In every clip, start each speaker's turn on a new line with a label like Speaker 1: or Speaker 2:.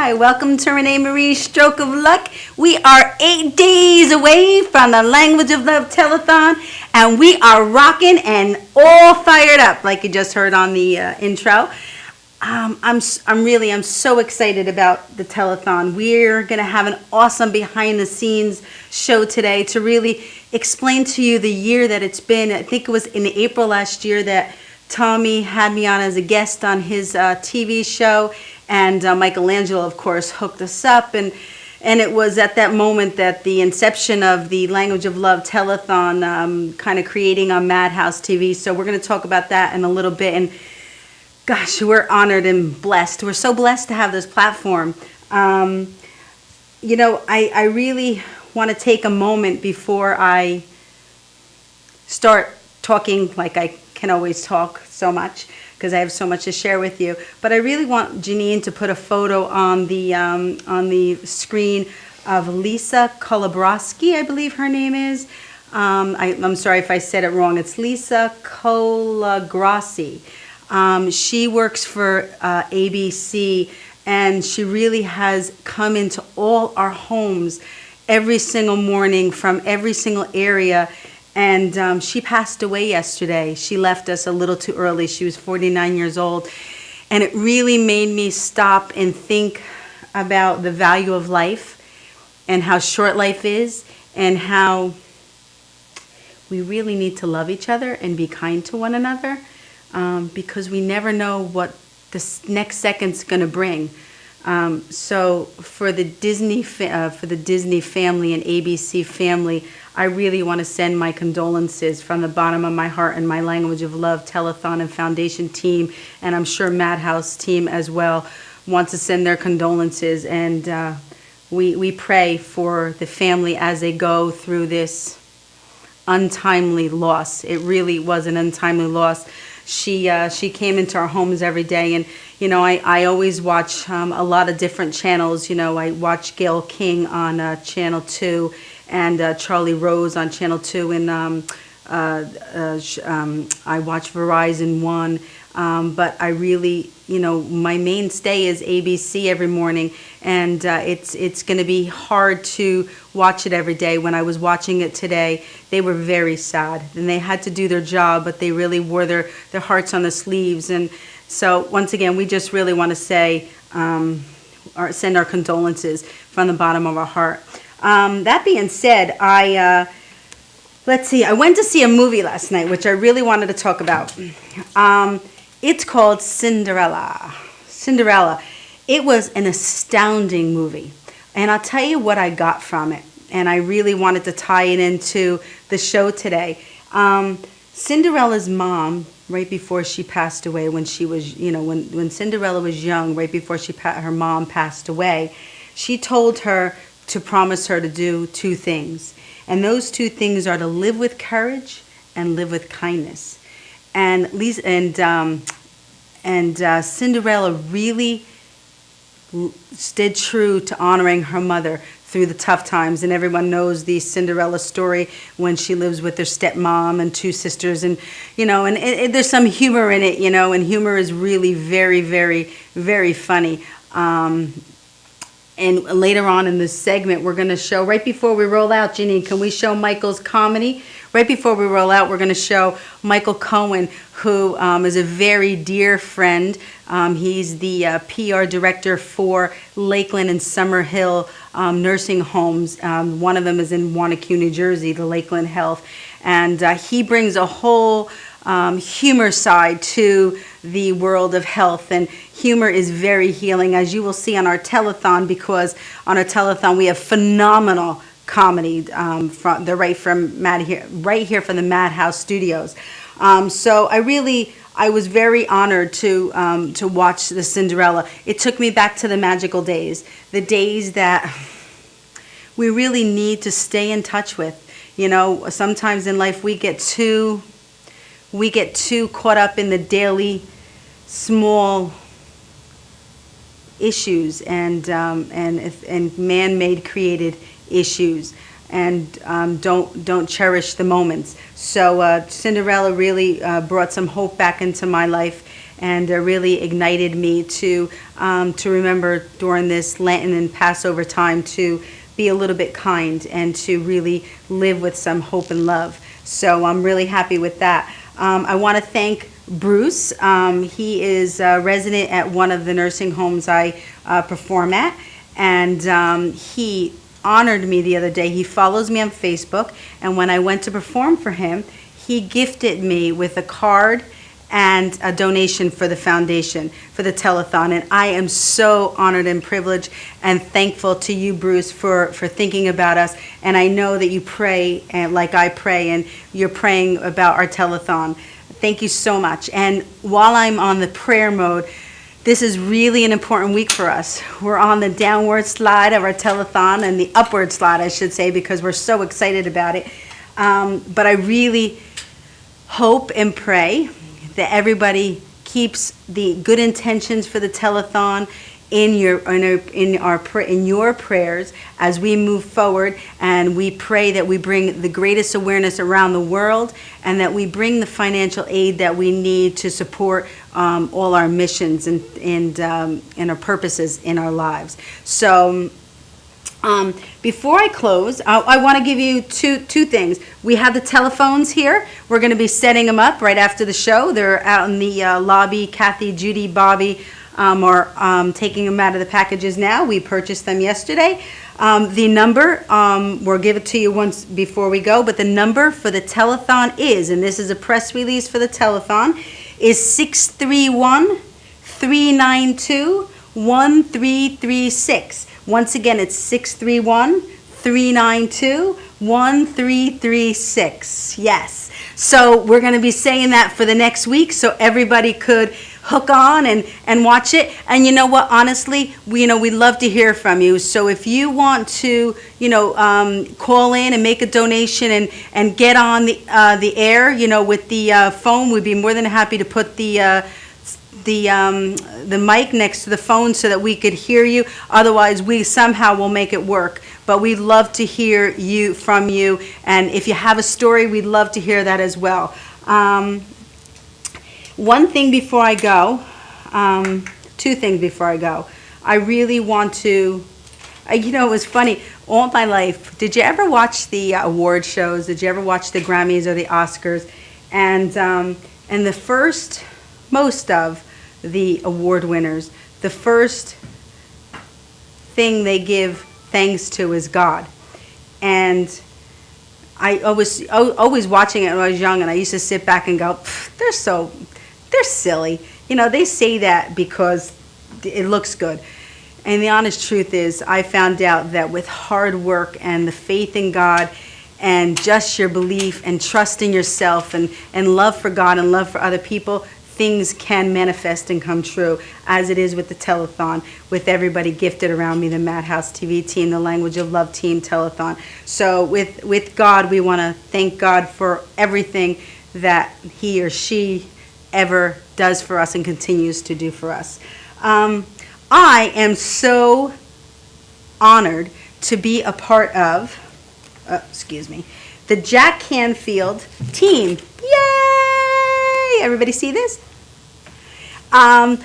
Speaker 1: Hi, welcome to Renee Marie's Stroke of Luck. We are 8 days away from the Language of Love Telethon, and we are rocking and all fired up, like you just heard on the intro. I'm so excited about the Telethon. We're going to have an awesome behind-the-scenes show today to really explain to you the year that it's been. I think it was in April last year that Tommy had me on as a guest on his TV show, and Michelangelo, of course, hooked us up, and it was at that moment that the inception of the Language of Love Telethon kind of creating on Madhouse TV. So we're going to talk about that in a little bit, and gosh, we're honored and blessed. We're so blessed to have this platform. I really want to take a moment before I start talking like I can always talk so much, because I have so much to share with you. But I really want Janine to put a photo on the screen of Lisa Kolabrowski, I believe her name is. I'm sorry if I said it wrong. It's Lisa Kolagrossi. She works for ABC, and she really has come into all our homes every single morning from every single area. And she passed away yesterday. She left us a little too early. She was 49 years old. And it really made me stop and think about the value of life and how short life is, and how we really need to love each other and be kind to one another, because we never know what the next second's going to bring. So for the Disney family and ABC family, I really want to send my condolences from the bottom of my heart, and my Language of Love Telethon and Foundation team, and I'm sure Madhouse team as well, wants to send their condolences. And we pray for the family as they go through this untimely loss. It really was an untimely loss. She came into our homes every day, and I always watch a lot of different channels. I watch Gayle King on Channel 2, and Charlie Rose on Channel 2, and I watch Verizon 1. But I really, my mainstay is ABC every morning, and it's going to be hard to watch it every day. When I was watching it today, they were very sad, and they had to do their job, but they really wore their hearts on the sleeves. And so once again, we just really want to say, or send our condolences from the bottom of our heart. That being said, I went to see a movie last night, which I really wanted to talk about. It's called Cinderella. It was an astounding movie, and I'll tell you what I got from it, and I really wanted to tie it into the show today. Cinderella's mom, right before she passed away, when she was, when Cinderella was young, right before her mom passed away, she told her to promise her to do two things. And those two things are to live with courage and live with kindness. And Cinderella really stayed true to honoring her mother through the tough times. And everyone knows the Cinderella story when she lives with her stepmom and two sisters. And, there's some humor in it, and humor is really very, very, very funny. And later on in this segment, we're going to show, right before we roll out, Janine, can we show Michael's comedy? Right before we roll out, we're going to show Michael Cohen, who is a very dear friend. He's the PR director for Lakeland and Summerhill nursing homes. One of them is in Wanacue, New Jersey, the Lakeland Health. And he brings a whole humor side to the world of health, and humor is very healing, as you will see on our telethon, because on our telethon we have phenomenal comedy right here from the Madhouse Studios. So I was very honored to watch the Cinderella. It took me back to the magical days, the days that we really need to stay in touch with. Sometimes in life we get too caught up in the daily small issues and man-made created issues, and don't cherish the moments. So Cinderella really brought some hope back into my life, and really ignited me to remember during this Lenten and Passover time to be a little bit kind and to really live with some hope and love. So I'm really happy with that. I want to thank Bruce. He is a resident at one of the nursing homes I perform at, and he honored me the other day. He follows me on Facebook, and when I went to perform for him, he gifted me with a card and a donation for the foundation, for the telethon. And I am so honored and privileged and thankful to you, Bruce, for thinking about us. And I know that you pray and like I pray, and you're praying about our telethon. Thank you so much. And while I'm on the prayer mode, this is really an important week for us. We're on the downward slide of our telethon, and the upward slide, I should say, because we're so excited about it. But I really hope and pray that everybody keeps the good intentions for the telethon in your prayers as we move forward, and we pray that we bring the greatest awareness around the world, and that we bring the financial aid that we need to support all our missions and our purposes in our lives. So before I close, I want to give you two things. We have the telephones here. We're going to be setting them up right after the show. They're out in the lobby. Kathy, Judy, Bobby are taking them out of the packages now. We purchased them yesterday. The number, we'll give it to you once before we go, but the number for the telethon is, and this is a press release for the telethon, is 631-392-1336. Once again, it's 631-392-1336. Yes. So we're going to be saying that for the next week, so everybody could hook on and watch it. And you know what? Honestly, we'd love to hear from you. So if you want to, call in and make a donation and get on the air, with the phone, we'd be more than happy to put the mic next to the phone so that we could hear you. Otherwise, we somehow will make it work. But we'd love to hear from you. And if you have a story, we'd love to hear that as well. One thing before I go, two things before I go. I really want to, it was funny, all my life, did you ever watch the award shows? Did you ever watch the Grammys or the Oscars? And most of the award winners, the first thing they give thanks to is God. And I was always watching it when I was young, and I used to sit back and go, they're silly. They say that because it looks good. And the honest truth is, I found out that with hard work and the faith in God and just your belief and trust in yourself and love for God and love for other people, things can manifest and come true, as it is with the telethon, with everybody gifted around me, the Madhouse TV team, the Language of Love team, telethon. So with God, we want to thank God for everything that he or she ever does for us and continues to do for us. I am so honored to be a part of, the Jack Canfield team. Yay! Everybody see this? I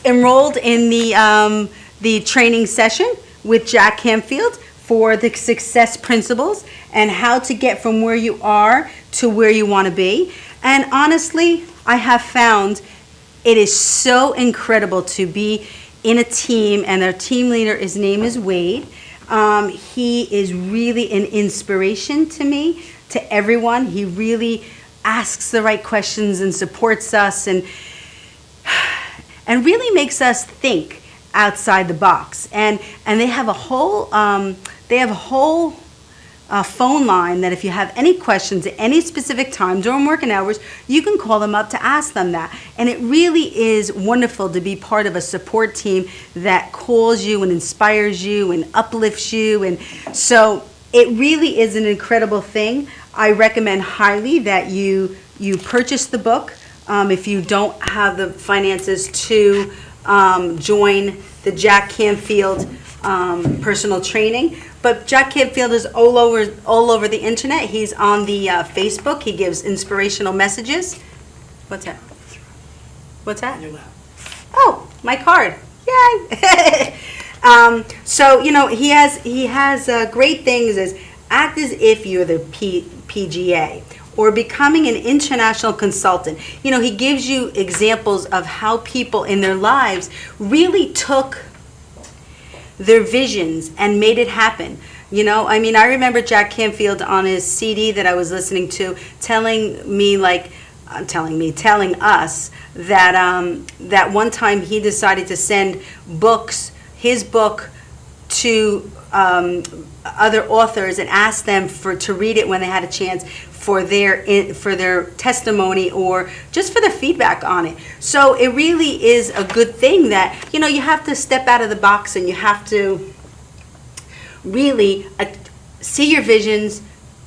Speaker 1: enrolled in the training session with Jack Canfield for the success principles and how to get from where you are to where you want to be. And honestly, I have found it is so incredible to be in a team, and our team leader, his name is Wade. He is really an inspiration to me, to everyone. He really asks the right questions and supports us and really makes us think outside the box. And they have a whole phone line that if you have any questions at any specific time during working hours, you can call them up to ask them that. And it really is wonderful to be part of a support team that calls you and inspires you and uplifts you. And so it really is an incredible thing. I recommend highly that you purchase the book if you don't have the finances to join the Jack Canfield personal training. But Jack Canfield is all over the internet. He's on the Facebook. He gives inspirational messages. What's that? What's that?
Speaker 2: In your lap.
Speaker 1: Oh, my card. Yay! So, you know, he has great things as act as if you're the PGA or becoming an international consultant. You know, he gives you examples of how people in their lives really took their visions and made it happen. You know, I mean, I remember Jack Canfield on his CD that I was listening to telling us that that one time he decided to send his book to other authors and ask them to read it when they had a chance for their testimony or just for their feedback on it. So it really is a good thing that, you know, you have to step out of the box and you have to really see your visions,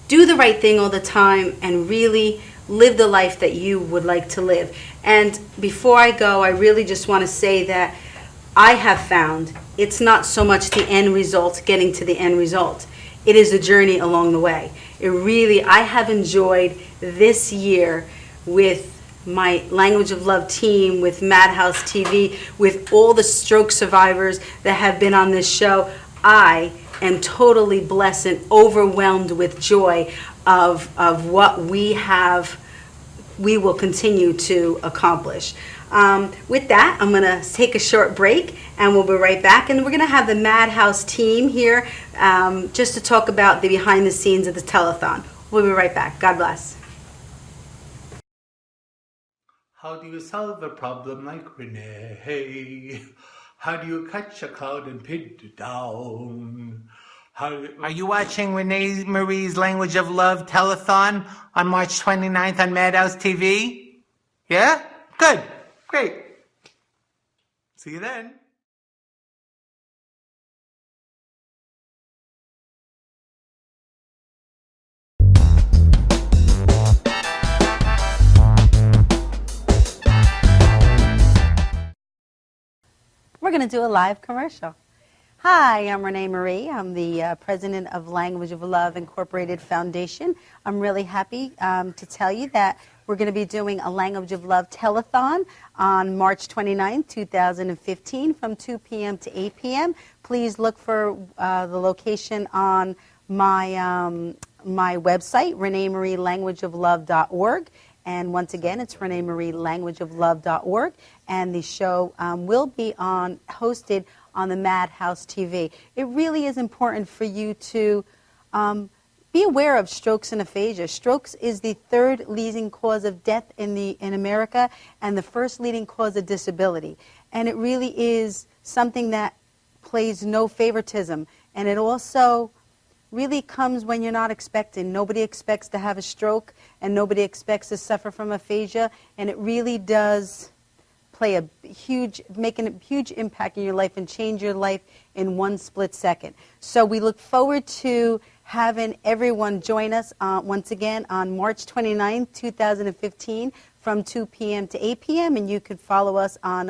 Speaker 1: do the right thing all the time, and really live the life that you would like to live. And before I go, I really just want to say that I have found it's not so much the end result, getting to the end result. It is a journey along the way. I have enjoyed this year with my Language of Love team, with Madhouse TV, with all the stroke survivors that have been on this show. I am totally blessed and overwhelmed with joy of what we will continue to accomplish. With that, I'm going to take a short break and we'll be right back. And we're going to have the Madhouse team here just to talk about the behind the scenes of the telethon. We'll be right back. God bless.
Speaker 2: How do you solve a problem like Renee? How do you catch a cloud and pin it down? Are you watching Renee Marie's Language of Love telethon on March 29th on Madhouse TV? Yeah? Good. Great. See you then.
Speaker 1: We're going to do a live commercial. Hi, I'm Renee Marie. I'm the president of Language of Love Incorporated Foundation. I'm really happy to tell you that we're going to be doing a Language of Love telethon on March 29, 2015 from 2 p.m. to 8 p.m. Please look for the location on my website, ReneeMarieLanguageOfLove.org. And once again, it's ReneeMarieLanguageOfLove.org. And the show will be hosted on the Madhouse TV. It really is important for you to be aware of strokes and aphasia. Strokes is the third leading cause of death in America and the first leading cause of disability. And it really is something that plays no favoritism. And it also really comes when you're not expecting. Nobody expects to have a stroke and nobody expects to suffer from aphasia. And it really does make a huge impact in your life and change your life in one split second. So we look forward to having everyone join us once again on March 29, 2015 from 2 p.m. to 8 p.m. And you could follow us on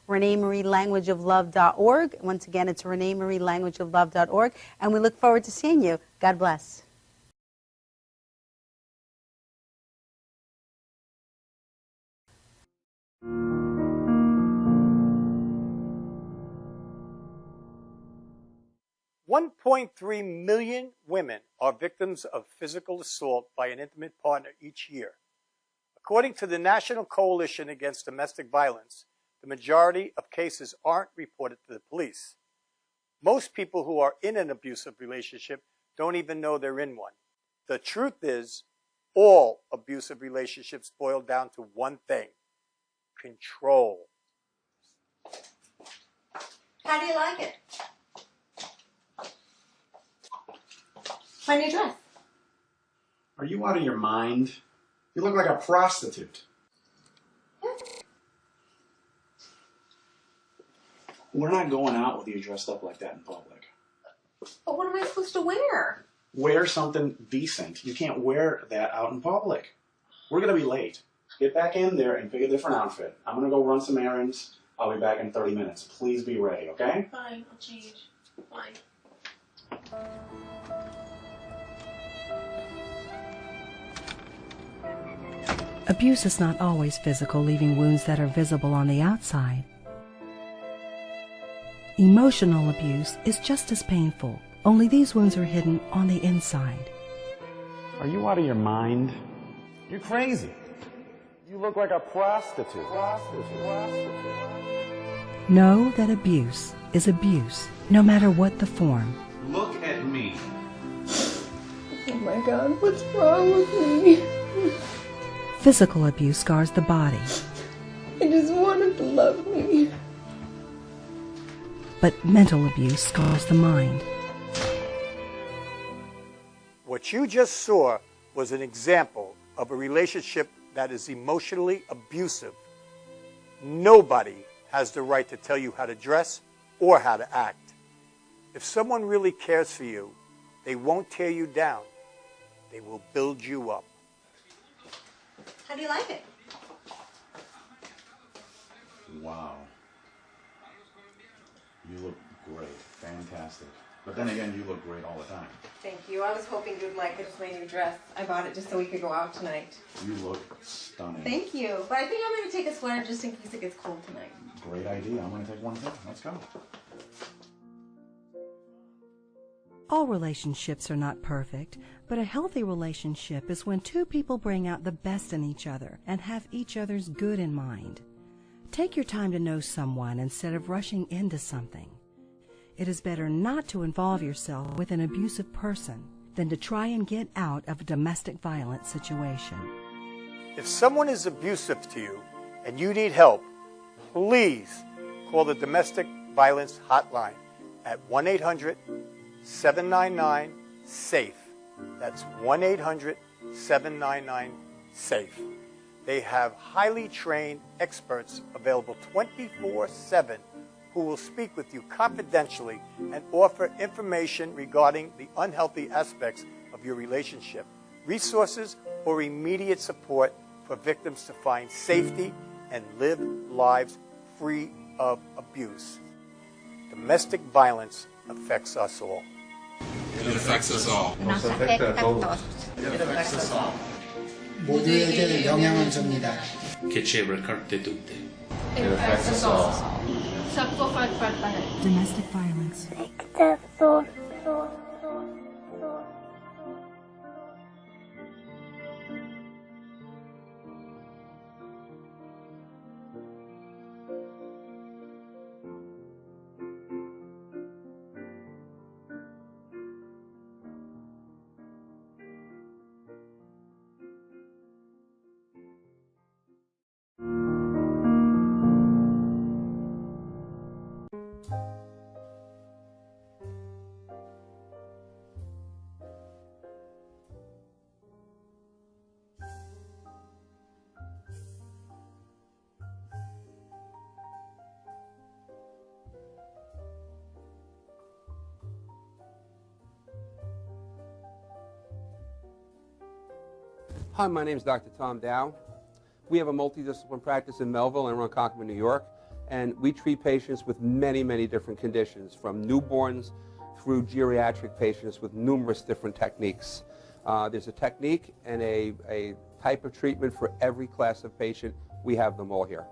Speaker 1: ReneeMarieLanguageOfLove.org. Once again, it's ReneeMarieLanguageOfLove.org. And we look forward to seeing you. God bless.
Speaker 3: 1.3 million women are victims of physical assault by an intimate partner each year. According to the National Coalition Against Domestic Violence, the majority of cases aren't reported to the police. Most people who are in an abusive relationship don't even know they're in one. The truth is, all abusive relationships boil down to one thing: control.
Speaker 4: How do you like it? My new dress.
Speaker 5: Are you out of your mind? You look like a prostitute. We're not going out with you dressed up like that in public.
Speaker 4: But what am I supposed to wear?
Speaker 5: Wear something decent. You can't wear that out in public. We're going to be late. Get back in there and pick a different outfit. I'm going to go run some errands. I'll be back in 30 minutes. Please be ready, okay?
Speaker 4: Fine, I'll change. Fine.
Speaker 6: Abuse is not always physical, leaving wounds that are visible on the outside. Emotional abuse is just as painful, only these wounds are hidden on the inside.
Speaker 7: Are you out of your mind? You're crazy. You look like a prostitute.
Speaker 6: Know that abuse is abuse, no matter what the form.
Speaker 2: Look at me.
Speaker 4: Oh my God, what's wrong with me?
Speaker 6: Physical abuse scars the body,
Speaker 4: I just wanted to love me.
Speaker 6: but mental abuse scars the mind.
Speaker 3: What you just saw was an example of a relationship that is emotionally abusive. Nobody has the right to tell you how to dress or how to act. If someone really cares for you, they won't tear you down. They will build you up.
Speaker 4: How do you like it?
Speaker 5: Wow. You look great. Fantastic. But then again, you look great all the time.
Speaker 4: Thank you. I was hoping you'd like it. It's my new dress. I bought it just so we could go out tonight.
Speaker 5: You look stunning.
Speaker 4: Thank you. But I think I'm going to take a sweater just in case it gets cold tonight.
Speaker 5: Great idea. I'm going to take one too. Let's go.
Speaker 6: All relationships are not perfect, but a healthy relationship is when two people bring out the best in each other and have each other's good in mind. Take your time to know someone instead of rushing into something. It is better not to involve yourself with an abusive person than to try and get out of a domestic violence situation.
Speaker 3: If someone is abusive to you and you need help, please call the Domestic Violence Hotline at 1-800-799-SAFE. That's 1-800-799-SAFE. They have highly trained experts available 24/7 who will speak with you confidentially and offer information regarding the unhealthy aspects of your relationship, resources, or immediate support for victims to find safety and live lives free of abuse. Domestic violence affects us all.
Speaker 8: It affects us all.
Speaker 9: Nos afecta a todos.
Speaker 8: It affects us all.
Speaker 10: 모두에게 영향을 줍니다.
Speaker 8: Che ci ricarte tutte.
Speaker 9: It affects us all.
Speaker 6: Domestic violence.
Speaker 11: Hi, my name is Dr. Tom Dow. We have a multidisciplinary practice in Melville and Ronkonkoma, New York, and we treat patients with many, many different conditions, from newborns through geriatric patients with numerous different techniques. There's a technique and a type of treatment for every class of patient. We have them all here.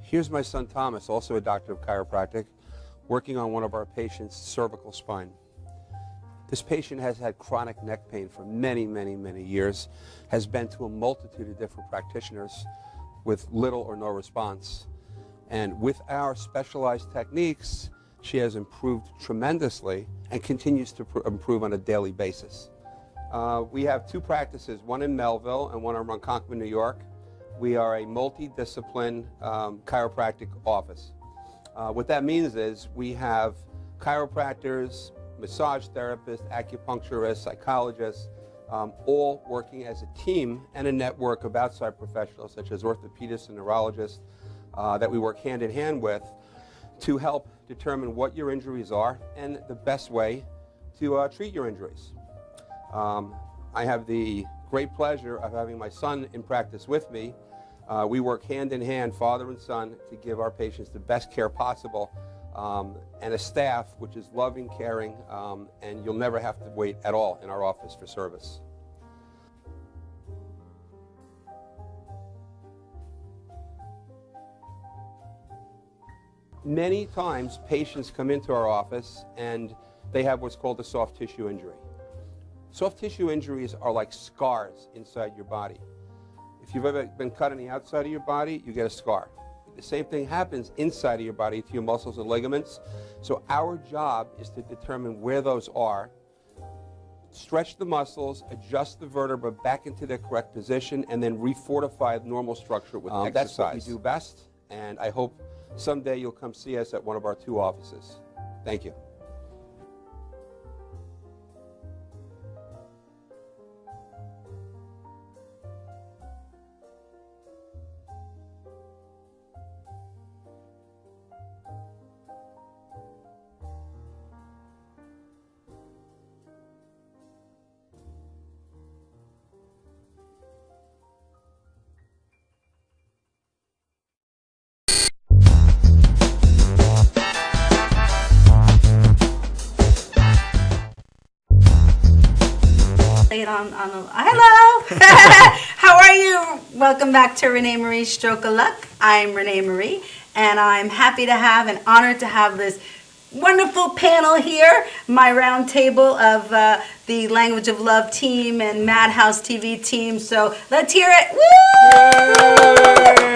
Speaker 11: Here's my son Thomas, also a doctor of chiropractic, working on one of our patients' cervical spine. This patient has had chronic neck pain for many, many, many years, has been to a multitude of different practitioners with little or no response. And with our specialized techniques, she has improved tremendously and continues to improve on a daily basis. We have two practices, one in Melville and one in Ronkonkoma, New York. We are a multidiscipline chiropractic office. What that means is we have chiropractors, massage therapists, acupuncturists, psychologists, all working as a team and a network of outside professionals such as orthopedists and neurologists that we work hand in hand with to help determine what your injuries are and the best way to treat your injuries. I have the great pleasure of having my son in practice with me. We work hand in hand, father and son, to give our patients the best care possible, and a staff which is loving, caring, and you'll never have to wait at all in our office for service. Many times patients come into our office and they have what's called a soft tissue injury. Soft tissue injuries are like scars inside your body. If you've ever been cut on the outside of your body, you get a scar. The same thing happens inside of your body to your muscles and ligaments. So our job is to determine where those are, stretch the muscles, adjust the vertebra back into their correct position, and then refortify the normal structure with exercise. That's what we do best, and I hope someday you'll come see us at one of our 2 offices. Thank you.
Speaker 1: Hello. How are you? Welcome back to Renee Marie's Stroke of Luck. I'm Renee Marie, and I'm happy to have and honored to have this wonderful panel here, my round table of the Language of Love team and Madhouse TV team. So let's hear it. Woo!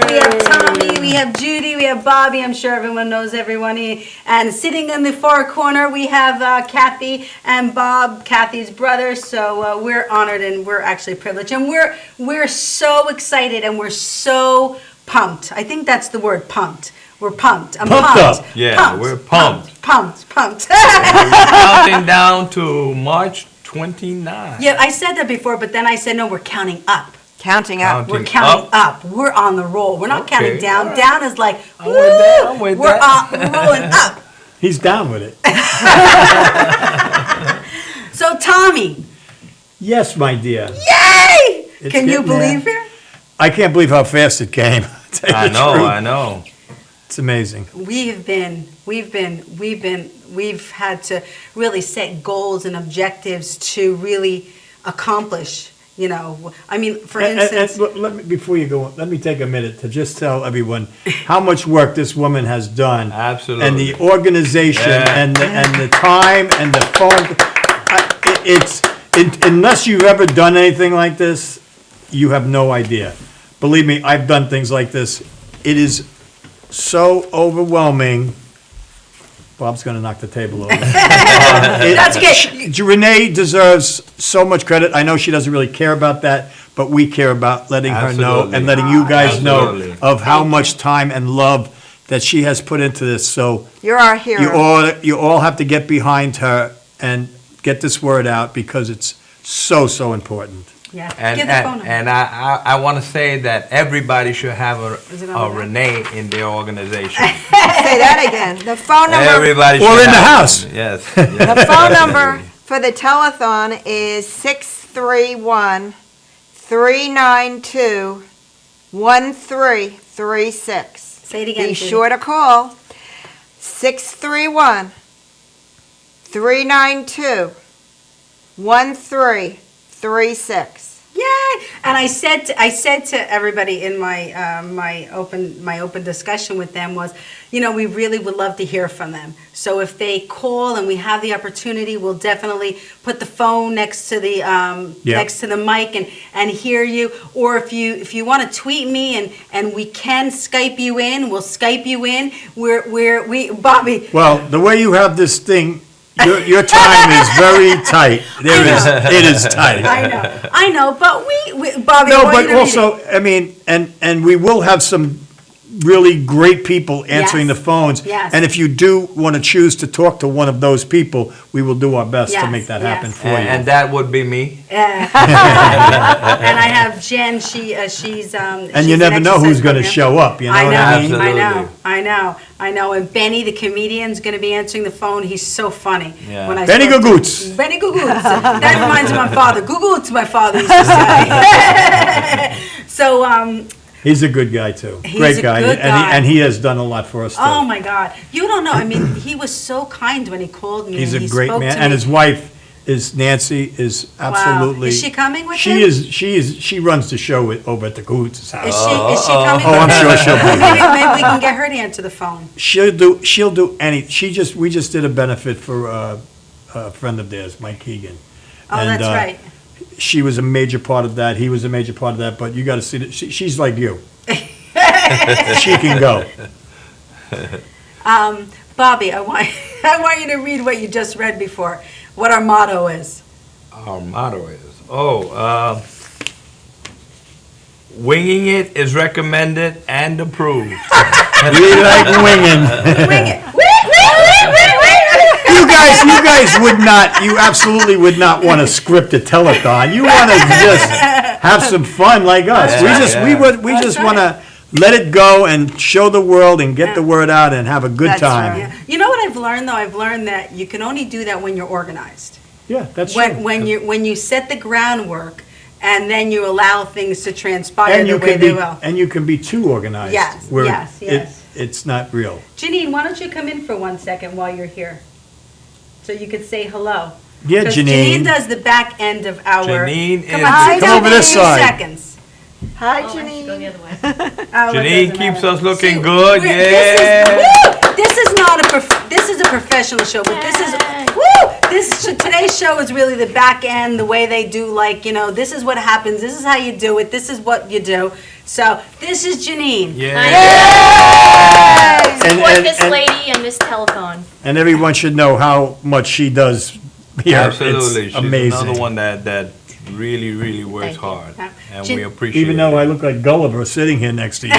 Speaker 1: We have Tommy, we have Judy, we have Bobby. I'm sure everyone knows everyone. And sitting in the far corner, we have Kathy and Bob, Kathy's brother. So we're honored and we're actually privileged. And we're so excited and we're so pumped. I think that's the word, pumped. We're pumped. I'm pumped.
Speaker 12: Up. Yeah, pumped. We're pumped.
Speaker 1: Pumped.
Speaker 12: We're counting down to March 29.
Speaker 1: Yeah, I said that before, but then I said, no, we're counting up.
Speaker 13: Counting up.
Speaker 1: We're counting up. We're on the roll. We're not counting down.
Speaker 12: Right.
Speaker 1: Down is like, woo! We're rolling up.
Speaker 3: He's down with it.
Speaker 1: So, Tommy.
Speaker 3: Yes, my dear.
Speaker 1: Yay! Can you believe it?
Speaker 3: I can't believe how fast it came.
Speaker 12: I know.
Speaker 3: It's amazing.
Speaker 1: We've had to really set goals and objectives to really accomplish, you know. I mean, for instance.
Speaker 3: Before you go, let me take a minute to just tell everyone how much work this woman has done.
Speaker 12: Absolutely.
Speaker 3: And the organization and the time and the phone. Unless you've ever done anything like this, you have no idea. Believe me, I've done things like this. It is so overwhelming. Bob's going to knock the table over.
Speaker 1: That's okay.
Speaker 3: Renee deserves so much credit. I know she doesn't really care about that, but we care about letting her know and letting you guys know of how much time and love that she has put into this. So
Speaker 13: you're our hero.
Speaker 3: You all have to get behind her and get this word out because it's so important.
Speaker 1: Yeah.
Speaker 12: And I want to say that everybody should have a Renee in their organization.
Speaker 13: Say that again. The phone number.
Speaker 12: Everybody should
Speaker 3: or in the
Speaker 12: have
Speaker 3: house.
Speaker 12: One. Yes.
Speaker 13: The phone number for the telethon is 631-392-1336.
Speaker 1: Say it again.
Speaker 13: Be sure to call 631-392-1336.
Speaker 1: Yay! And I said to everybody in my open discussion with them was, you know, we really would love to hear from them. So if they call and we have the opportunity, we'll definitely put the phone next to the next to the mic and hear you. Or if you want to tweet me and we can Skype you in, we'll Skype you in. We Bobby.
Speaker 3: Well, the way you have this thing. Your time is very tight. It is tight.
Speaker 1: I know, but we Bobby.
Speaker 3: No, but also, I mean, and we will have some really great people answering the phones.
Speaker 1: Yes.
Speaker 3: And if you do want to choose to talk to one of those people, we will do our best to make that happen for you.
Speaker 12: And that would be me.
Speaker 1: And I have Jen. She's
Speaker 3: and you never know who's going to show up. You know what I mean?
Speaker 1: I know. And Benny, the comedian's going to be answering the phone. He's so funny.
Speaker 12: Yeah.
Speaker 3: Benny Gugoots.
Speaker 1: Benny Gugoots. That reminds me of my father. Gugoots, my father used to say. So,
Speaker 3: He's a good guy, too.
Speaker 1: He's
Speaker 3: Great
Speaker 1: a
Speaker 3: guy.
Speaker 1: good guy.
Speaker 3: And he has done a lot for us, too.
Speaker 1: Oh my God! You don't know. I mean, he was so kind when he called me.
Speaker 3: He's
Speaker 1: and
Speaker 3: a
Speaker 1: he
Speaker 3: great
Speaker 1: spoke
Speaker 3: man.
Speaker 1: to
Speaker 3: And
Speaker 1: me.
Speaker 3: his wife is Nancy, is absolutely.
Speaker 1: Is she coming with
Speaker 3: she
Speaker 1: him?
Speaker 3: She runs the show over at the Cahoots' house.
Speaker 1: Is she coming?
Speaker 3: Oh, I'm sure she'll be.
Speaker 1: Maybe we can get her to answer the phone.
Speaker 3: She'll do any. We just did a benefit for a friend of theirs, Mike Keegan.
Speaker 1: Oh,
Speaker 3: And,
Speaker 1: that's right.
Speaker 3: She was a major part of that. He was a major part of that. But you got to see that she's like you. She can go.
Speaker 1: Bobby, I want you to read what you just read before. What our motto is.
Speaker 12: Our motto is, winging it is recommended and approved.
Speaker 3: We like winging.
Speaker 1: Wing it.
Speaker 3: You guys would not, you absolutely would not want to script a telethon. You want to just have some fun like us. We just want to let it go and show the world and get the word out and have a good time.
Speaker 1: Yeah. You know what I've learned though? I've learned that you can only do that when you're organized.
Speaker 3: Yeah, that's true.
Speaker 1: When you set the groundwork and then you allow things to transpire the way they will.
Speaker 3: And you can be too organized.
Speaker 1: Yes,
Speaker 3: where
Speaker 1: yes.
Speaker 3: It's not real.
Speaker 1: Janine, why don't you come in for 1 second while you're here? So you could say hello.
Speaker 3: Yeah,
Speaker 1: 'Cause
Speaker 3: Janine.
Speaker 1: Janine does the back end of our.
Speaker 12: Janine
Speaker 1: Come
Speaker 12: is-
Speaker 1: on, sit
Speaker 3: Come
Speaker 1: down
Speaker 3: over
Speaker 1: for
Speaker 3: this
Speaker 1: 2
Speaker 3: side.
Speaker 1: seconds.
Speaker 13: Hi,
Speaker 4: Oh, I should go the
Speaker 13: Janine.
Speaker 4: other way.
Speaker 1: Oh, it
Speaker 12: Janine
Speaker 1: doesn't
Speaker 12: keeps
Speaker 1: matter.
Speaker 12: us looking
Speaker 1: See,
Speaker 12: good,
Speaker 1: This is not this is a professional show, but this is today's show is really the back end, the way they do, like, this is what happens, this is how you do it, this is what you do. So this is Janine.
Speaker 4: Support this lady and this telethon.
Speaker 3: And everyone should know how much she does here.
Speaker 12: Absolutely.
Speaker 3: It's
Speaker 12: She's
Speaker 3: amazing.
Speaker 12: another one that really, really works hard. And we appreciate
Speaker 3: Even though I look like Gulliver sitting here next to you.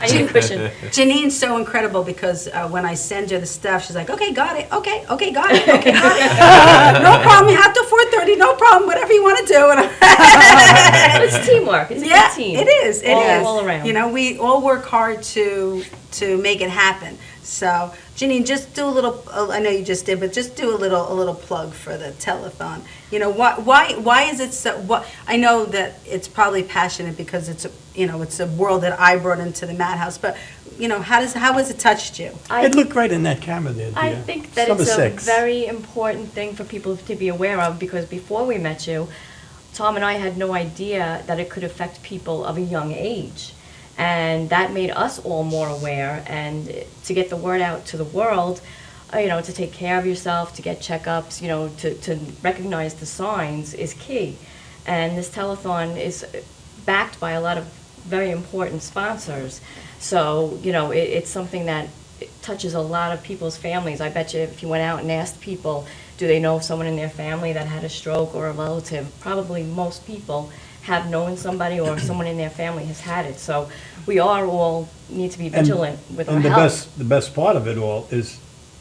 Speaker 4: I need a cushion.
Speaker 1: Janine's so incredible because when I send her the stuff, she's like, okay, got it, okay, got it, okay, got it. No problem, you have till 4:30, no problem, whatever you want to do.
Speaker 4: It's teamwork. It's a
Speaker 1: Yeah,
Speaker 4: good team.
Speaker 1: it is, it is.
Speaker 4: All around.
Speaker 1: We all work hard to make it happen. So, Janine, just do a little, I know you just did, but just do a little plug for the telethon. Why is it so, I know that it's probably passionate because it's a world that I brought into the Madhouse, but, how has it touched you?
Speaker 3: It looked right in that camera there,
Speaker 4: I
Speaker 3: dear.
Speaker 4: think that
Speaker 3: Number
Speaker 4: it's a
Speaker 3: 6.
Speaker 4: very important thing for people to be aware of because before we met you, Tom and I had no idea that it could affect people of a young age. And that made us all more aware and to get the word out to the world, to take care of yourself, to get checkups, to recognize the signs is key. And this telethon is backed by a lot of very important sponsors. So, it's something that touches a lot of people's families. I bet you if you went out and asked people, do they know someone in their family that had a stroke or a relative? Probably most people have known somebody or someone in their family has had it. So we all need to be vigilant with our
Speaker 3: And
Speaker 4: health.
Speaker 3: the best part of it all is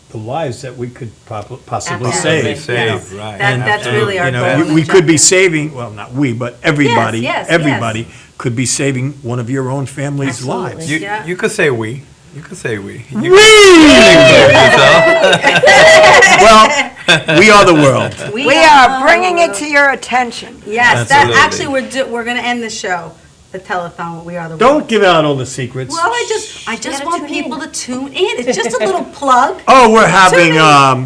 Speaker 3: the lives that we could possibly
Speaker 4: Absolutely.
Speaker 3: save.
Speaker 12: Right.
Speaker 1: That's really our goal. and
Speaker 3: We could be
Speaker 1: objective.
Speaker 3: saving, well, not we, but everybody,
Speaker 1: Yes,
Speaker 3: everybody could be saving one of your own family's
Speaker 4: Absolutely.
Speaker 3: lives.
Speaker 1: Yeah.
Speaker 12: You could say we. You could say we. You
Speaker 3: Well, we are the world.
Speaker 13: We are bringing it to your attention.
Speaker 1: Yes,
Speaker 12: Absolutely.
Speaker 1: we're going to end the show, the telethon. We are the
Speaker 3: Don't
Speaker 1: world.
Speaker 3: give out all the secrets.
Speaker 1: Well, I just
Speaker 4: gotta
Speaker 1: want
Speaker 4: tune
Speaker 1: people
Speaker 4: in.
Speaker 1: to tune in. It's just a little plug.
Speaker 3: Oh, we're having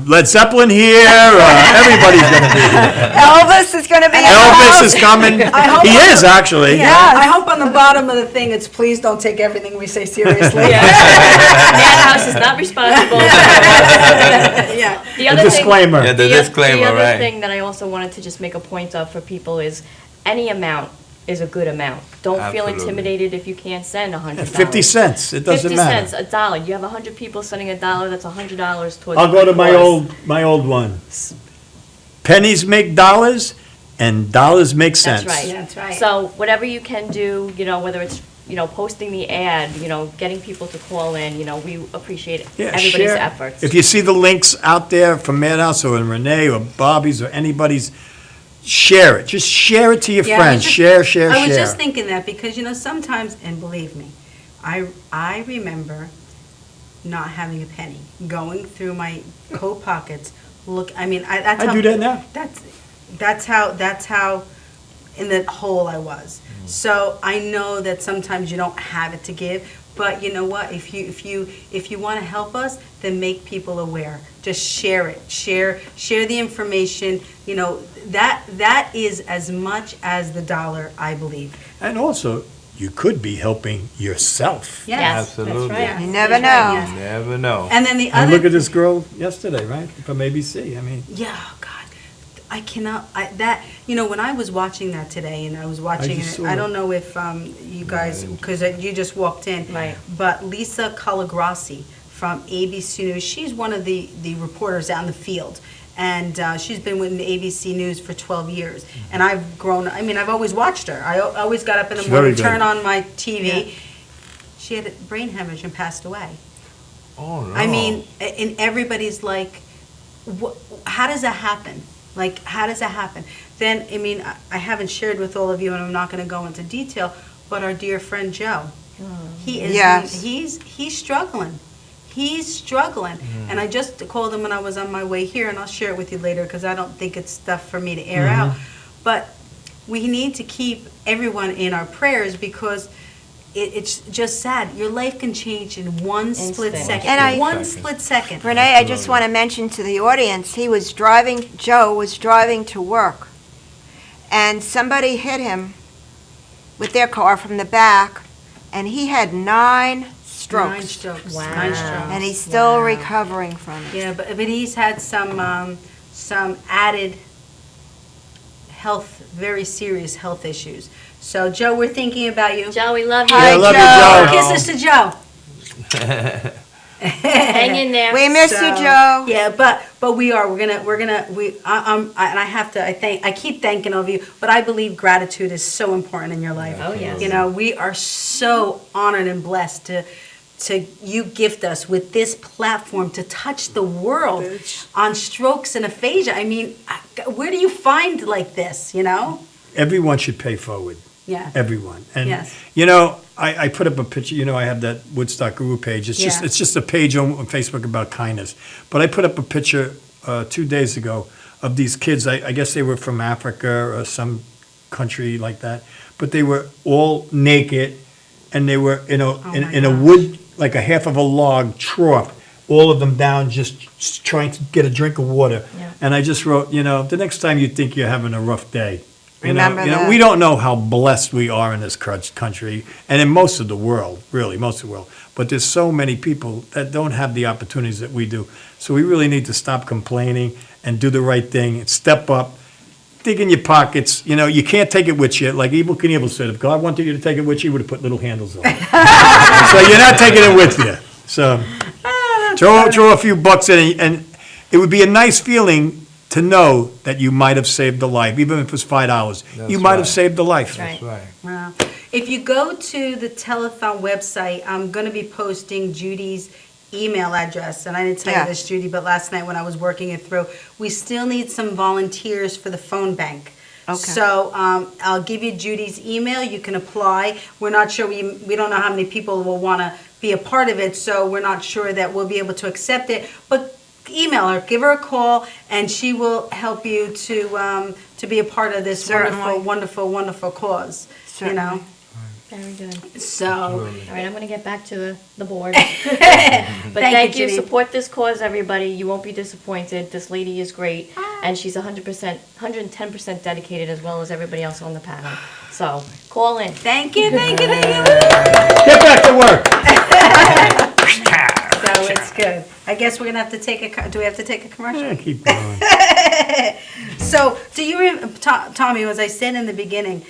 Speaker 3: Led Zeppelin here. Everybody's going to be here.
Speaker 13: Elvis is going to be in the
Speaker 3: Elvis
Speaker 13: house.
Speaker 3: is coming.
Speaker 1: I hope
Speaker 3: He is, actually.
Speaker 1: Yeah, I hope on the bottom of the thing it's please don't take everything we say seriously.
Speaker 4: Madhouse is not responsible.
Speaker 1: Yeah.
Speaker 4: The
Speaker 3: A
Speaker 4: other
Speaker 3: disclaimer.
Speaker 12: Yeah, the
Speaker 4: The
Speaker 12: disclaimer,
Speaker 4: other
Speaker 12: right.
Speaker 4: thing that I also wanted to just make a point of for people is any amount is a good amount. Don't feel
Speaker 12: Absolutely.
Speaker 4: intimidated if you can't send $100.
Speaker 3: 50 cents. It doesn't
Speaker 4: 50
Speaker 3: matter.
Speaker 4: cents, $1. You have 100 people sending $1, that's $100 towards
Speaker 3: I'll go to
Speaker 4: the cause.
Speaker 3: my old one. Pennies make dollars, and dollars make
Speaker 4: That's
Speaker 3: cents.
Speaker 4: right.
Speaker 1: That's right.
Speaker 4: So whatever you can do, whether it's, posting the ad, getting people to call in, we appreciate
Speaker 3: Yeah,
Speaker 4: everybody's
Speaker 3: share.
Speaker 4: efforts.
Speaker 3: If you see the links out there from Madhouse or Renee or Bobby's or anybody's, share it. Just share it to your
Speaker 1: Yeah,
Speaker 3: friends. Share.
Speaker 1: I was just thinking that because, sometimes, and believe me, I remember not having a penny, going through my coat pockets, I do
Speaker 3: that now.
Speaker 1: That's how in the hole I was. So I know that sometimes you don't have it to give, but you know what? If you want to help us, then make people aware. Just share it. Share the information. You know, that is as much as the dollar, I believe.
Speaker 3: And also, you could be helping yourself.
Speaker 1: Yes,
Speaker 12: Absolutely.
Speaker 1: That's right.
Speaker 13: You never know.
Speaker 1: Yes.
Speaker 12: Never know.
Speaker 1: And then the
Speaker 3: And
Speaker 1: other
Speaker 3: look at this girl yesterday, right? From ABC. I mean,
Speaker 1: Yeah, oh God, I cannot. When I was watching that today, and I was watching
Speaker 3: just
Speaker 1: it,
Speaker 3: saw
Speaker 1: I
Speaker 3: it.
Speaker 1: don't know if you guys, because you just walked in,
Speaker 4: Right.
Speaker 1: but Lisa Colagrassi from ABC News, she's one of the reporters out in the field. And she's been with the ABC News for 12 years. And I've grown, I've always watched her. I always got up in the
Speaker 3: She's
Speaker 1: morning,
Speaker 3: very good.
Speaker 1: turn on my TV. She had a brain hemorrhage and passed away.
Speaker 12: Oh, no.
Speaker 1: I mean, and everybody's like, how does that happen? Like, how does that happen? Then, I haven't shared with all of you, and I'm not going to go into detail, but our dear friend Joe, he is,
Speaker 13: Yes.
Speaker 1: he's struggling. He's struggling. And I just called him when I was on my way here, and I'll share it with you later because I don't think it's stuff for me to air out. But we need to keep everyone in our prayers because it's just sad. Your life can change in one split
Speaker 4: Instant.
Speaker 1: second.
Speaker 13: And
Speaker 1: One split second.
Speaker 13: Renee, I just want to mention to the audience, Joe was driving to work, and somebody hit him with their car from the back, and he had 9 strokes.
Speaker 1: 9 strokes.
Speaker 4: Wow.
Speaker 1: 9 strokes.
Speaker 13: And he's still recovering from it.
Speaker 1: Yeah, but he's had some added very serious health issues. So, Joe, we're thinking about you.
Speaker 4: Joe, we love you.
Speaker 13: Hi,
Speaker 3: I love you, Joe.
Speaker 1: Kisses to Joe.
Speaker 4: Hang in there.
Speaker 13: We miss you, Joe.
Speaker 1: Yeah, but we are. I keep thanking all of you, but I believe gratitude is so important in your life.
Speaker 4: Oh, yes.
Speaker 1: You know, we are so honored and blessed to you gift us with this platform to touch the world on strokes and aphasia. Where do you find like this, you know?
Speaker 3: everyone should pay forward.
Speaker 1: Yeah.
Speaker 3: Everyone. And,
Speaker 1: Yes.
Speaker 3: I put up a picture, I have that Woodstock Guru page. It's
Speaker 1: Yeah.
Speaker 3: just a page on Facebook about kindness. But I put up a picture 2 days ago of these kids. I guess they were from Africa or some country like that. But they were all naked, and they were in a wood, like a half of a log trough, all of them down, just trying to get a drink of water.
Speaker 4: Yeah.
Speaker 3: And I just wrote, the next time you think you're having a rough day,
Speaker 13: Remember that.
Speaker 3: we don't know how blessed we are in this country, and in most of the world, really, most of the world. But there's so many people that don't have the opportunities that we do. So we really need to stop complaining and do the right thing and step up, dig in your pockets. You can't take it with you. Like Evel Knievel said, if God wanted you to take it with you, he would have put little handles on it. So you're not taking it with you. So throw a few bucks in, and it would be a nice feeling to know that you might have saved a life, even if it was $5. You might have saved a life.
Speaker 4: Right.
Speaker 12: Right.
Speaker 1: Wow. If you go to the Telethon website, I'm going to be posting Judy's email address. And I didn't tell
Speaker 13: Yeah.
Speaker 1: you this, Judy, but last night when I was working it through, we still need some volunteers for the phone bank.
Speaker 13: Okay.
Speaker 1: So I'll give you Judy's email. You can apply. We're not sure. We don't know how many people will want to be a part of it, so we're not sure that we'll be able to accept it. But email her, give her a call, and she will help you to be a part of this
Speaker 13: Certainly.
Speaker 1: wonderful, wonderful, wonderful cause.
Speaker 13: Certainly.
Speaker 4: Very good.
Speaker 1: So,
Speaker 4: All right, I'm going to get back to the board. But thank you.
Speaker 1: Judy.
Speaker 4: Support this cause, everybody. You won't be disappointed. This lady is great, and she's 100%, 110% dedicated, as well as everybody else on the panel. So call in.
Speaker 1: Thank you, thank you, thank you.
Speaker 3: Get back to work.
Speaker 1: So it's good. I guess we're gonna have to take do we have to take a commercial?
Speaker 3: Yeah, keep going.
Speaker 1: So, do you remember, Tommy, as I said in the beginning,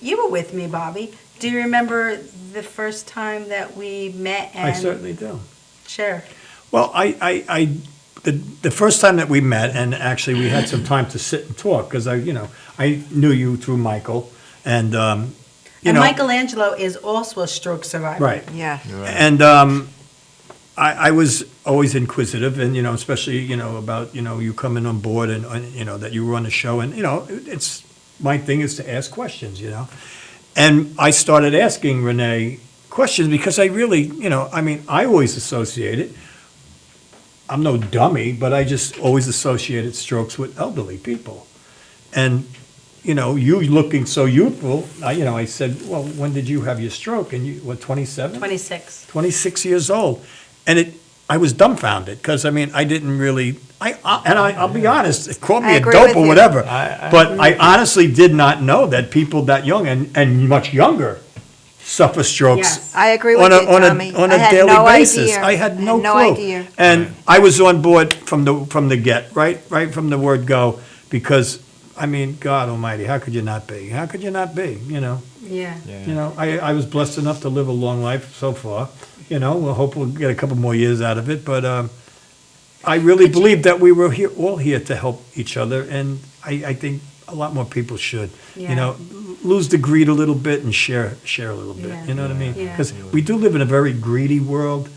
Speaker 1: you were with me, Bobby. Do you remember the first time that we met? And
Speaker 3: I certainly do.
Speaker 1: Sure.
Speaker 3: Well, the first time that we met, and actually we had some time to sit and talk, because I knew you through Michael, and
Speaker 1: Michelangelo is also a stroke survivor.
Speaker 3: right.
Speaker 13: Yeah.
Speaker 3: And I was always inquisitive, and especially about you coming on board, and that you run a show, and it's my thing is to ask questions, and I started asking Renee questions because I really, I always associated. I'm no dummy, but I just always associated strokes with elderly people, and
Speaker 14: you know, you looking so youthful, I said, well, when did you have your stroke? And you, what, 27?
Speaker 1: 26.
Speaker 14: 26 years old. And I was dumbfounded, because, I mean, I didn't really, I'll be honest, call me a dope or whatever, but I honestly did not know that people that young and much younger suffer strokes.
Speaker 13: Yes. I agree with you, Tommy.
Speaker 14: On
Speaker 13: I
Speaker 14: a
Speaker 13: had
Speaker 14: daily
Speaker 13: no
Speaker 14: basis.
Speaker 13: idea.
Speaker 14: I had no clue.
Speaker 13: idea.
Speaker 14: And I was on board from the get, right from the word go, because, I mean, God almighty, how could you not be? How could you not be, you know?
Speaker 1: Yeah.
Speaker 14: You know, I was blessed enough to live a long life so far. You know, we'll hope we'll get a couple more years out of it, but I really believe that we were all here to help each other, and I think a lot more people should. You know, lose the greed a little bit and share a little bit.
Speaker 1: Yeah.
Speaker 14: You know what I mean?
Speaker 1: Yeah.
Speaker 14: Because we do live in a very greedy world,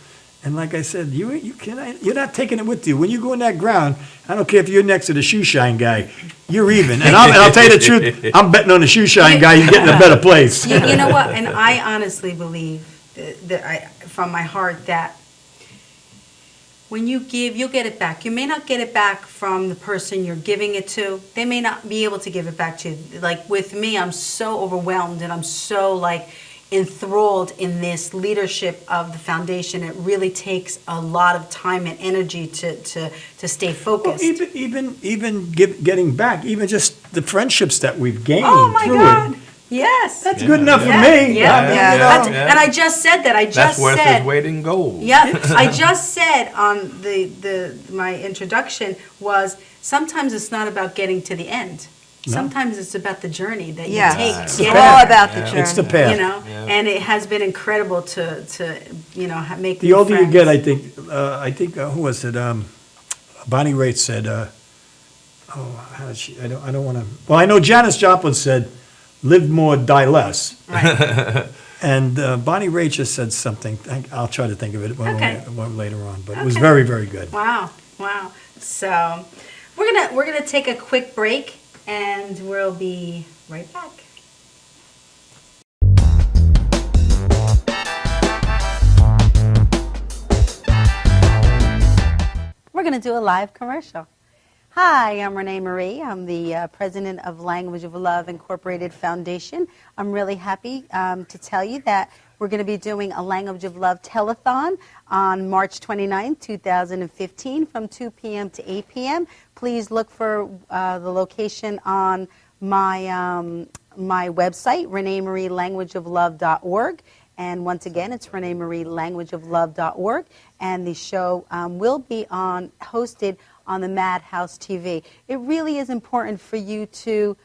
Speaker 14: and like I said, you're not taking it with you. When you go in that ground, I don't care if you're next to the shoe shine guy, you're even. And I'll tell you the truth, I'm betting on the shoe shine guy. You're getting a better place.
Speaker 1: You know what? And I honestly believe that from my heart that when you give, you'll get it back. You may not get it back from the person you're giving it to. They may not be able to give it back to you. Like with me, I'm so overwhelmed and I'm so like enthralled in this leadership of the foundation. It really takes a lot of time and energy to stay focused.
Speaker 14: Well, even getting back, even just the friendships that we've gained
Speaker 1: Oh my
Speaker 14: through
Speaker 1: God.
Speaker 14: it.
Speaker 1: Yes.
Speaker 14: That's good enough for
Speaker 1: Yeah,
Speaker 14: me.
Speaker 1: yeah.
Speaker 14: You know.
Speaker 1: And I just said that.
Speaker 12: That's worth its weight in gold.
Speaker 1: Yeah, I just said on my introduction was sometimes it's not about getting to the end.
Speaker 14: No.
Speaker 1: Sometimes it's about the journey that you
Speaker 13: Yes.
Speaker 1: take.
Speaker 13: It's
Speaker 1: getting
Speaker 13: all
Speaker 1: there.
Speaker 13: about the journey.
Speaker 14: It's the path.
Speaker 1: You know, and it has been incredible to make
Speaker 14: The
Speaker 1: new
Speaker 14: older you
Speaker 1: friends.
Speaker 14: get, I think who was it? Bonnie Raitt said, how did she? I don't want to. Well, I know Janis Joplin said, "Live more, die less."
Speaker 1: Right.
Speaker 14: And Bonnie Raitt just said something. I'll try to think of it later on, but it was
Speaker 1: Okay.
Speaker 14: very, very good.
Speaker 1: Wow. So we're gonna take a quick break, and we'll be right back. We're going to do a live commercial. Hi, I'm Renee Marie. I'm the president of Language of Love Incorporated Foundation. I'm really happy to tell you that we're going to be doing a Language of Love telethon on March 29, 2015 from 2 p.m. to 8 p.m. Please look for the location on my website, reneemarielanguageoflove.org. And once again, it's reneemarielanguageoflove.org. And the show will be hosted on the Madhouse TV. It really is important for you to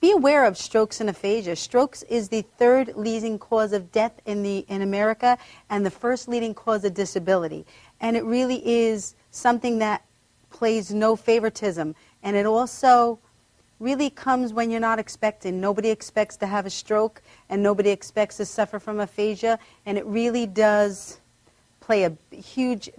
Speaker 1: be aware of strokes and aphasia. Strokes is the third leading cause of death in America and the first leading cause of disability. And it really is something that plays no favoritism. And it also really comes when you're not expecting. Nobody expects to have a stroke, and nobody expects to suffer from aphasia, and it really does make a huge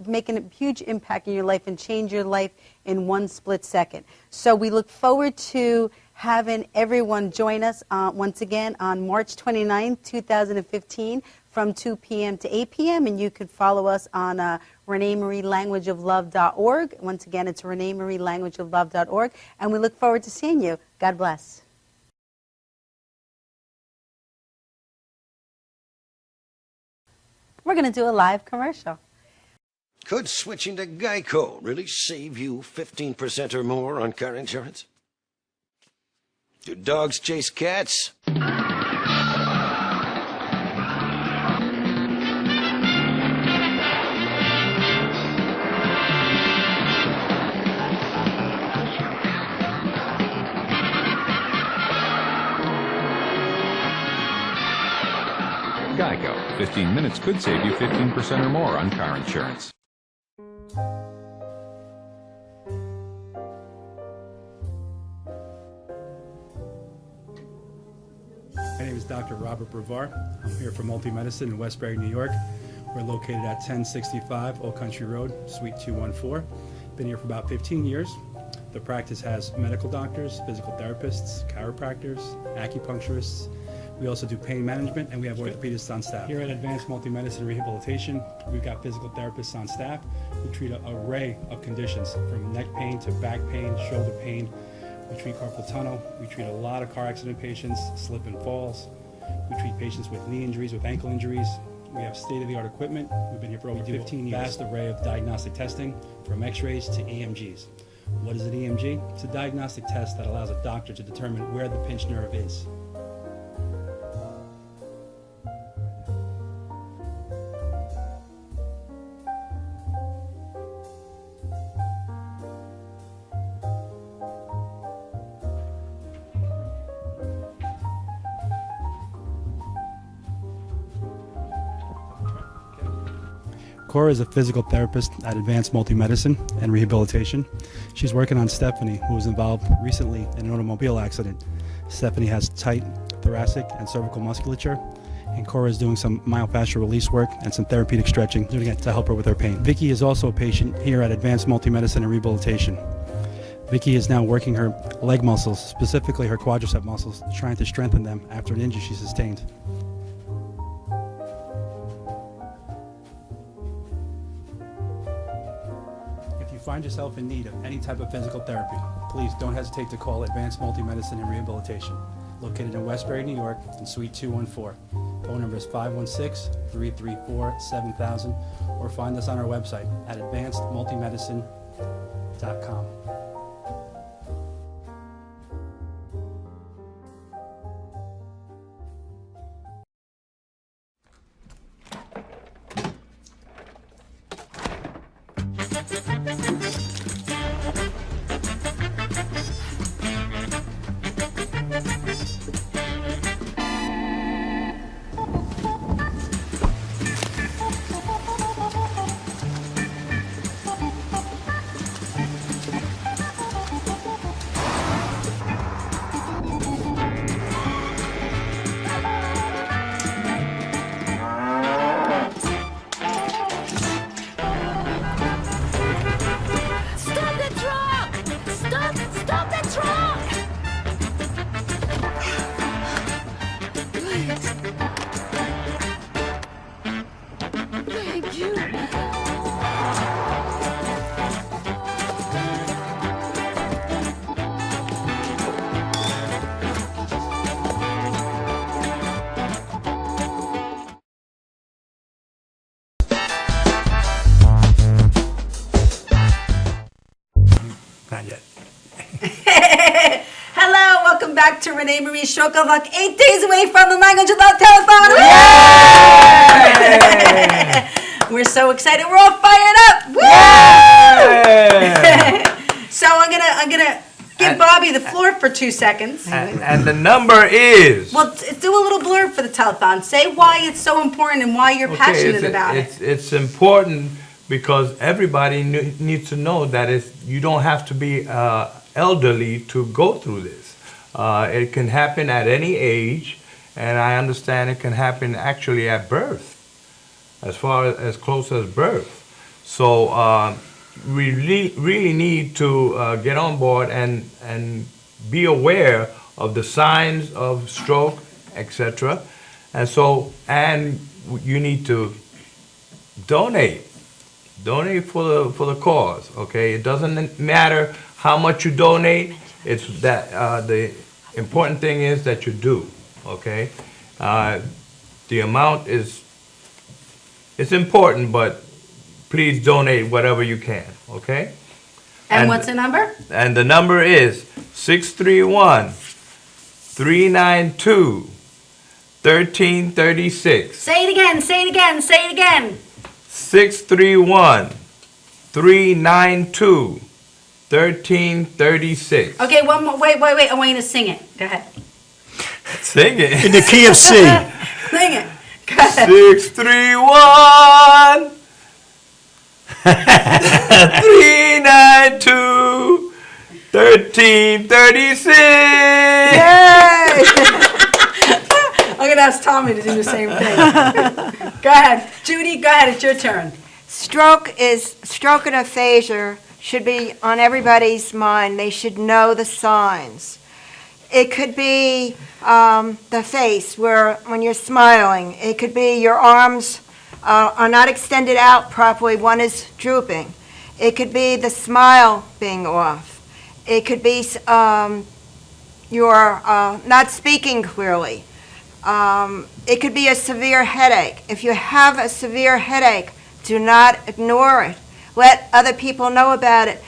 Speaker 1: impact in your life and change your life in one split second. So we look forward to having everyone join us once again on March 29, 2015 from 2 p.m. to 8 p.m. And you could follow us on reneemarielanguageoflove.org. Once again, it's reneemarielanguageoflove.org. And we look forward to seeing you. God bless. We're going to do a live commercial.
Speaker 15: Could switching to Geico really save you 15% or more on car insurance? Do dogs chase cats?
Speaker 16: Geico. 15 minutes could save you 15% or more on car insurance.
Speaker 17: My name is Dr. Robert Brevard. I'm here for Multi-Medicine in Westbury, New York. We're located at 1065 Old Country Road, Suite 214. Been here for about 15 years. The practice has medical doctors, physical therapists, chiropractors, acupuncturists. We also do pain management, and we have orthopedists on staff. Here at Advanced Multi-Medicine Rehabilitation, we've got physical therapists on staff who treat an array of conditions, from neck pain to back pain, shoulder pain. We treat carpal tunnel. We treat a lot of car accident patients, slip and falls. We treat patients with knee injuries, with ankle injuries. We have state-of-the-art equipment. We've been here for over 15 years. Vast array of diagnostic testing, from x-rays to EMGs. What is an EMG? It's a diagnostic test that allows a doctor to determine where the pinched nerve is. Cora is a physical therapist at Advanced Multi-Medicine and Rehabilitation. She's working on Stephanie, who was involved recently in an automobile accident. Stephanie has tight thoracic and cervical musculature, and Cora is doing some myofascial release work and some therapeutic stretching to help her with her pain. Vicky is also a patient here at Advanced Multi-Medicine and Rehabilitation. Vicky is now working her leg muscles, specifically her quadricep muscles, trying to strengthen them after an injury she sustained. If you find yourself in need of any type of physical therapy, please don't hesitate to call Advanced Multi-Medicine and Rehabilitation, located in Westbury, New York, in Suite 214. Phone number is 516-334-7000, or find us on our website at advancedmultimedicine.com. Not yet.
Speaker 1: Hello, welcome back to Renee Marie Shokovac, 8 days away from the Language of Love Telethon. We're so excited. We're all fired up. Woo! So I'm gonna give Bobby the floor for 2 seconds.
Speaker 12: And the number is...
Speaker 1: Well, do a little blurb for the telethon. Say why it's so important and why you're passionate about it.
Speaker 12: It's important because everybody needs to know that you don't have to be elderly to go through this. It can happen at any age, and I understand it can happen actually at birth, as close as birth. So we really need to get on board and be aware of the signs of stroke, etc. And you need to donate for the cause. Okay, it doesn't matter how much you donate. It's that the important thing is that you do. Okay, the amount it's important, but please donate whatever you can. Okay.
Speaker 1: And what's the number?
Speaker 12: And the number is 631-392-1336.
Speaker 1: Say it again. Say it again. Say it again.
Speaker 12: 631-392-1336.
Speaker 1: Okay, one more. Wait. I want you to sing it. Go ahead.
Speaker 12: Sing it.
Speaker 14: In the key of C.
Speaker 1: Sing it. Go ahead.
Speaker 12: 631 392 1336.
Speaker 1: Yay! I'm gonna ask Tommy to do the same thing. Go ahead, Judy. Go ahead. It's your turn.
Speaker 13: Stroke and aphasia should be on everybody's mind. They should know the signs. It could be the face, when you're smiling. It could be your arms are not extended out properly. One is drooping. It could be the smile being off. It could be you're not speaking clearly. It could be a severe headache. If you have a severe headache, do not ignore it. Let other people know about it.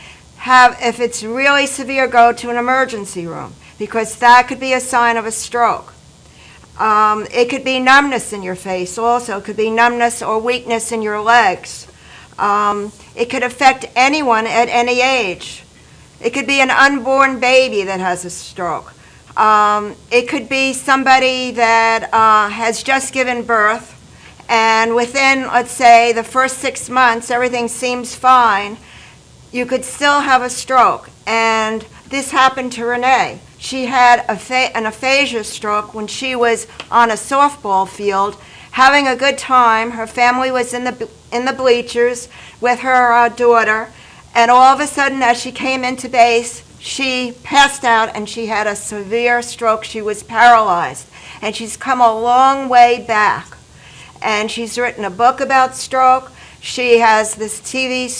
Speaker 13: If it's really severe, go to an emergency room, because that could be a sign of a stroke. It could be numbness in your face also. It could be numbness or weakness in your legs. It could affect anyone at any age. It could be an unborn baby that has a stroke. It could be somebody that has just given birth, and within, let's say, the first 6 months, everything seems fine. You could still have a stroke. And this happened to Renee. She had an aphasia stroke when she was on a softball field, having a good time. Her family was in the bleachers with her daughter, and all of a sudden, as she came into base, she passed out and she had a severe stroke. She was paralyzed, and she's come a long way back. And she's written a book about stroke. She has this TV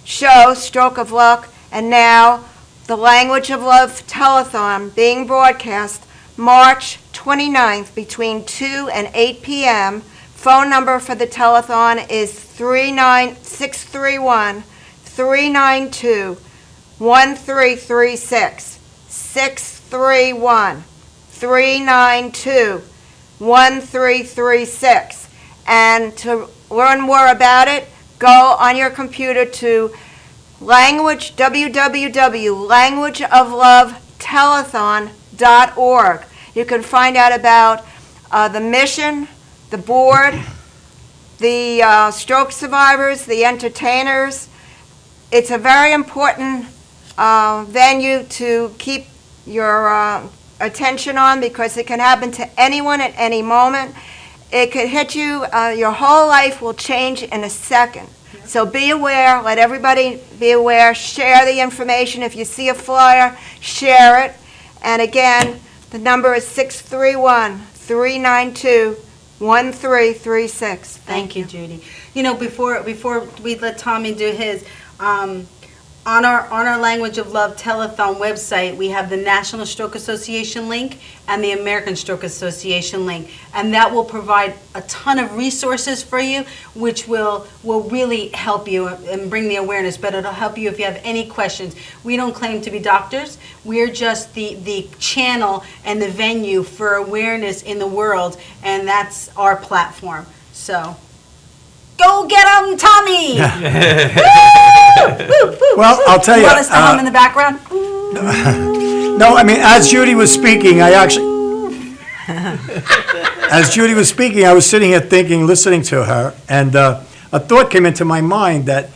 Speaker 13: show, Stroke of Luck, and now the Language of Love Telethon being broadcast March 29th between 2 and 8 p.m. Phone number for the telethon is 631-392-1336. 631-392-1336. And to learn more about it, go on your computer to www.languageoflovetelethon.org. You can find out about the mission, the board, the stroke survivors, the entertainers. It's a very important venue to keep your attention on, because it can happen to anyone at any moment. It could hit you, your whole life will change in a second. So be aware, let everybody be aware, share the information. If you see a flyer, share it. And again, the number is 631-392-1336.
Speaker 1: Thank you, Judy. You know, before we let Tommy do his, on our Language of Love Telethon website, we have the National Stroke Association link and the American Stroke Association link, and that will provide a ton of resources for you, which will really help you and bring the awareness, but it'll help you if you have any questions. We don't claim to be doctors. We're just the channel and the venue for awareness in the world, and that's our platform. So go get 'em, Tommy! Woo! Woo, woo.
Speaker 14: Well, I'll tell you.
Speaker 1: You want us to hum in the background?
Speaker 14: No, I mean, as Judy was speaking, as Judy was speaking, I was sitting here thinking, listening to her, and a thought came into my mind that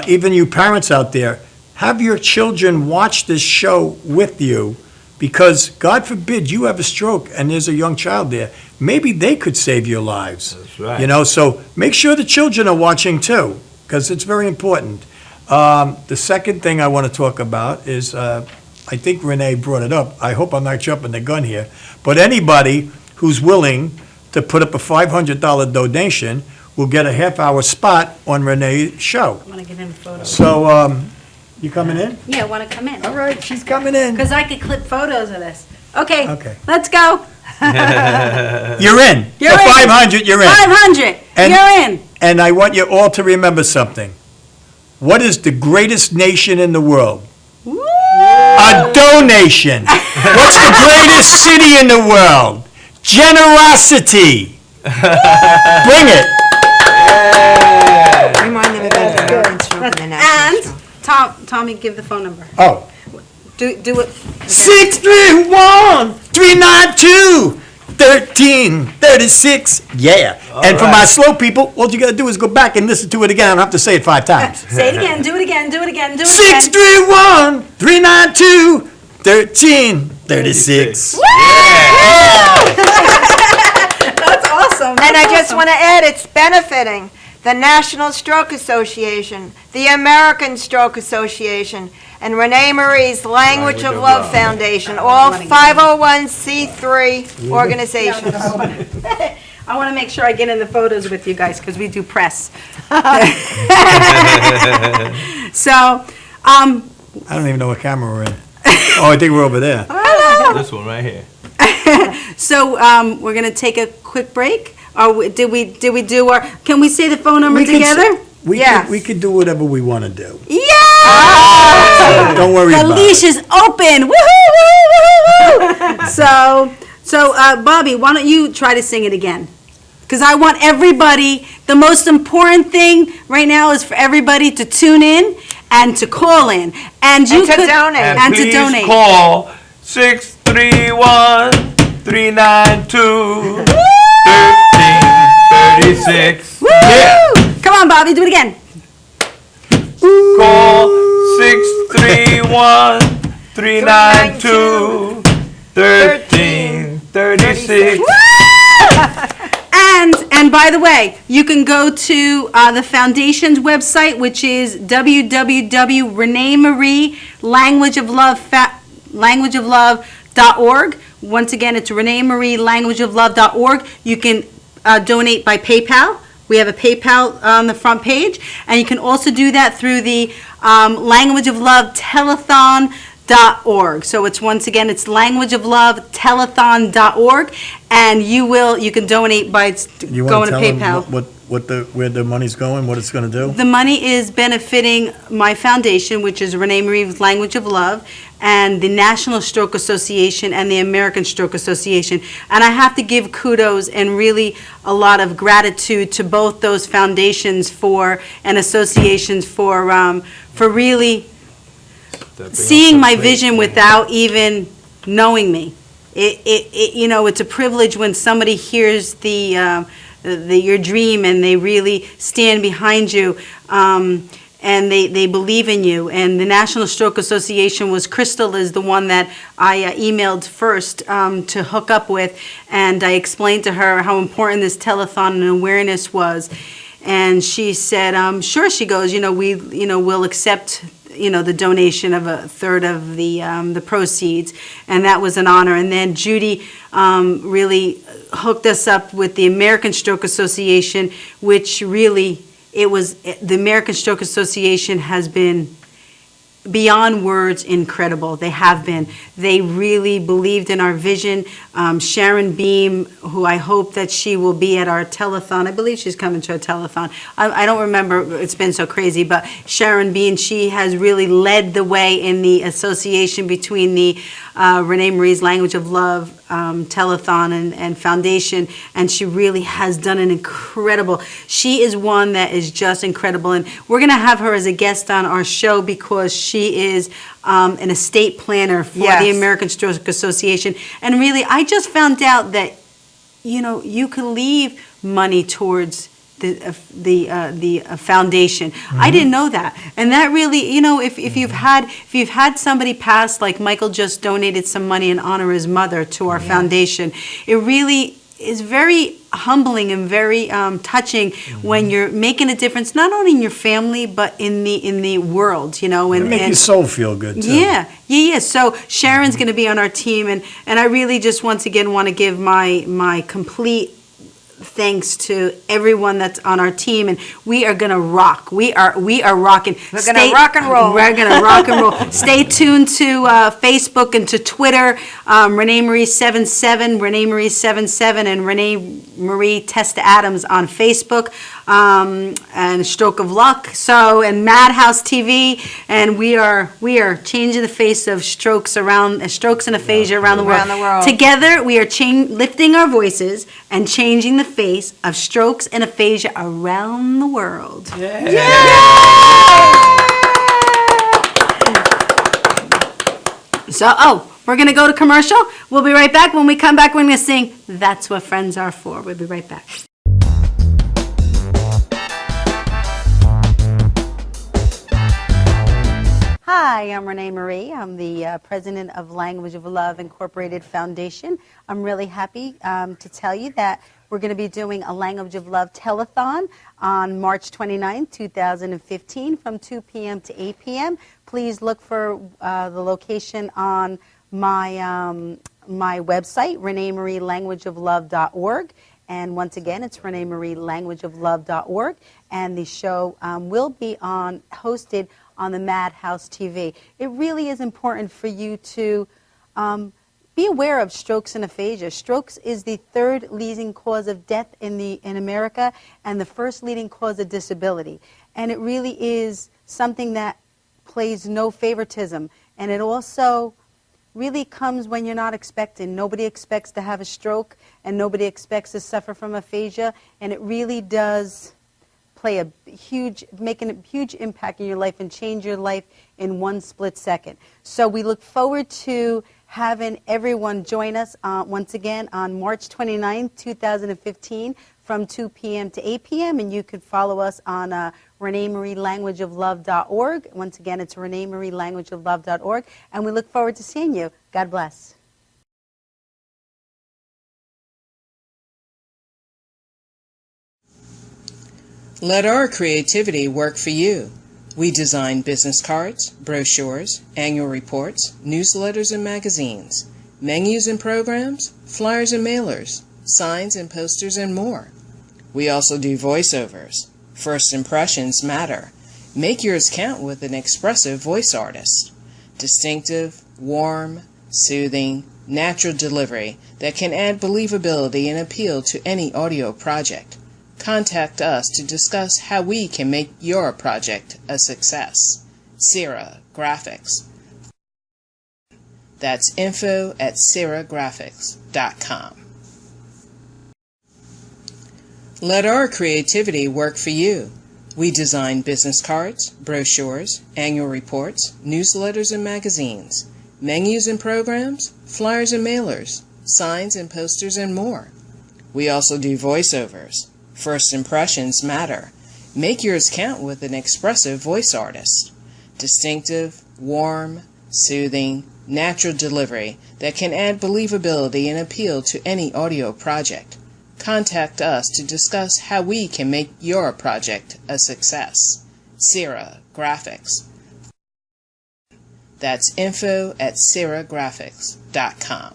Speaker 14: even you parents out there, have your children watch this show with you, because God forbid you have a stroke and there's a young child there. Maybe they could save your lives.
Speaker 12: That's right.
Speaker 14: You know, so make sure the children are watching too, because it's very important. The second thing I want to talk about is, I think Renee brought it up. I hope I'm not jumping the gun here. But anybody who's willing to put up a $500 donation will get a half-hour spot on Renee's show.
Speaker 1: I want to get in a photo.
Speaker 14: So, you coming in?
Speaker 1: Yeah, I want to come in.
Speaker 14: All right, she's coming in.
Speaker 1: Because I could clip photos of this. Okay.
Speaker 14: Okay.
Speaker 1: Let's go.
Speaker 14: You're in.
Speaker 1: You're
Speaker 14: For
Speaker 1: in.
Speaker 14: 500, you're in.
Speaker 1: 500. You're in.
Speaker 14: And I want you all to remember something. What is the greatest nation in the world?
Speaker 1: Woo!
Speaker 14: A donation. What's the greatest city in the world? Generosity. Bring it.
Speaker 13: Remind them about the American Stroke and the National Stroke.
Speaker 1: And Tommy, give the phone number.
Speaker 14: Oh.
Speaker 1: Do it.
Speaker 14: 631-392-1336. Yeah. And for my slow people, all you got to do is go back and listen to it again. I don't have to say it 5 times.
Speaker 1: Say it again. Do it again. Do it again. Do it
Speaker 14: 631-392-1336.
Speaker 1: That's awesome.
Speaker 13: And I just want to add, it's benefiting the National Stroke Association, the American Stroke Association, and Renee Marie's Language of Love Foundation, all 501c3 organizations.
Speaker 1: I want to make sure I get in the photos with you guys because we do press. So,
Speaker 14: I don't even know what camera we're in. Oh, I think we're over there.
Speaker 12: This one right here.
Speaker 1: So we're going to take a quick break. Or did we do our? Can we say the phone number together?
Speaker 14: We could do whatever we want to do.
Speaker 1: Yeah!
Speaker 14: Don't worry
Speaker 1: the
Speaker 14: about
Speaker 1: leash
Speaker 14: it.
Speaker 1: is open. Woohoo! Woohoo! So Bobby, why don't you try to sing it again? Because I want everybody. The most important thing right now is for everybody to tune in and to call in, and you
Speaker 13: to
Speaker 1: could
Speaker 13: donate.
Speaker 1: and to
Speaker 12: please
Speaker 1: donate.
Speaker 12: call 631-392-1336.
Speaker 1: Woo!
Speaker 12: Yeah.
Speaker 1: Come on, Bobby, do it again.
Speaker 12: Call 631-392-1336.
Speaker 1: And by the way, you can go to the foundation's website, which is www.reneemarie languageoflove.org. Once again, it's reneemarie languageoflove.org. You can donate by PayPal. We have a PayPal on the front page, and you can also do that through the Language of Love Telethon.org. So it's once again, it's Language of Love Telethon.org, and you can donate by
Speaker 14: You
Speaker 1: going
Speaker 14: want
Speaker 1: to
Speaker 14: to tell
Speaker 1: PayPal.
Speaker 14: them where the money's going, what it's going to do?
Speaker 1: The money is benefiting my foundation, which is Renee Marie's Language of Love, and the National Stroke Association and the American Stroke Association. And I have to give kudos and really a lot of gratitude to both those foundations and associations for really seeing my vision without even knowing me. It's a privilege when somebody hears your dream and they really stand behind you, and they believe in you. And the National Stroke Association Crystal is the one that I emailed first to hook up with, and I explained to her how important this telethon and awareness was. And she said, sure. She goes, we'll accept the donation of a third of the proceeds, and that was an honor. And then Judy really hooked us up with the American Stroke Association, which really, the American Stroke Association has been beyond words incredible. They have been. They really believed in our vision. Sharon Beam, who I hope that she will be at our telethon. I believe she's coming to a telethon. I don't remember. It's been so crazy. But Sharon Beam, she has really led the way in the association between the Renee Marie's Language of Love telethon and foundation. And she really has done an incredible. She is one that is just incredible. And we're going to have her as a guest on our show because she is an estate planner for the American Stroke Association. And really, I just found out that, you can leave money towards the foundation. Mm-hmm. I didn't know that. And that really, if you've had somebody pass, like Michael just donated some money in honor of his mother to our foundation, it really is very humbling and very touching when you're making a difference, not only in your family but in the world, and
Speaker 14: make your soul feel good too.
Speaker 1: Yeah. So Sharon's going to be on our team, and I really just once again want to give my complete thanks to everyone that's on our team, and we are gonna rock. We are rocking.
Speaker 13: We're gonna rock and roll.
Speaker 1: We're gonna rock and roll. Stay tuned to Facebook and to Twitter. Renee Marie 77, Renee Marie 77, and Renee Marie Testa Adams on Facebook, and Stroke of Luck. And Madhouse TV, and we are changing the face of strokes and aphasia around the world. Together, we are lifting our voices and changing the face of strokes and aphasia around the world. Yay! So, we're going to go to commercial. We'll be right back. When we come back, we're going to sing That's What Friends Are For. We'll be right back. Hi, I'm Renee Marie. I'm the president of Language of Love Incorporated Foundation. I'm really happy to tell you that we're going to be doing a Language of Love telethon on March 29, 2015 from 2 p.m. to 8 p.m. Please look for the location on my website, reneemarie languageoflove.org. And once again, it's reneemarie languageoflove.org. And the show will be hosted on the Madhouse TV. It really is important for you to be aware of strokes and aphasia. Strokes is the third leading cause of death in America and the first leading cause of disability. And it really is something that plays no favoritism. And it also really comes when you're not expecting. Nobody expects to have a stroke, and nobody expects to suffer from aphasia. And it really does play make a huge impact in your life and change your life in one split second. So we look forward to having everyone join us once again on March 29th, 2015 from 2 p.m. to 8 p.m. And you can follow us on ReneeMarieLanguageOfLove.org. Once again, it's ReneeMarieLanguageOfLove.org. And we look forward to seeing you. God bless.
Speaker 18: Let our creativity work for you. We design business cards, brochures, annual reports, newsletters and magazines, menus and programs, flyers and mailers, signs and posters, and more. We also do voiceovers. First impressions matter. Make yours count with an expressive voice artist. Distinctive, warm, soothing, natural delivery that can add believability and appeal to any audio project. Contact us to discuss how we can make your project a success. Sierra Graphics. That's info@sierragraphics.com. Let our creativity work for you. We design business cards, brochures, annual reports, newsletters and magazines, menus and programs, flyers and mailers, signs and posters, and more. We also do voiceovers. First impressions matter. Make yours count with an expressive voice artist. Distinctive, warm, soothing, natural delivery that can add believability and appeal to any audio project. Contact us to discuss how we can make your project a success. Sierra Graphics. That's info@sierragraphics.com.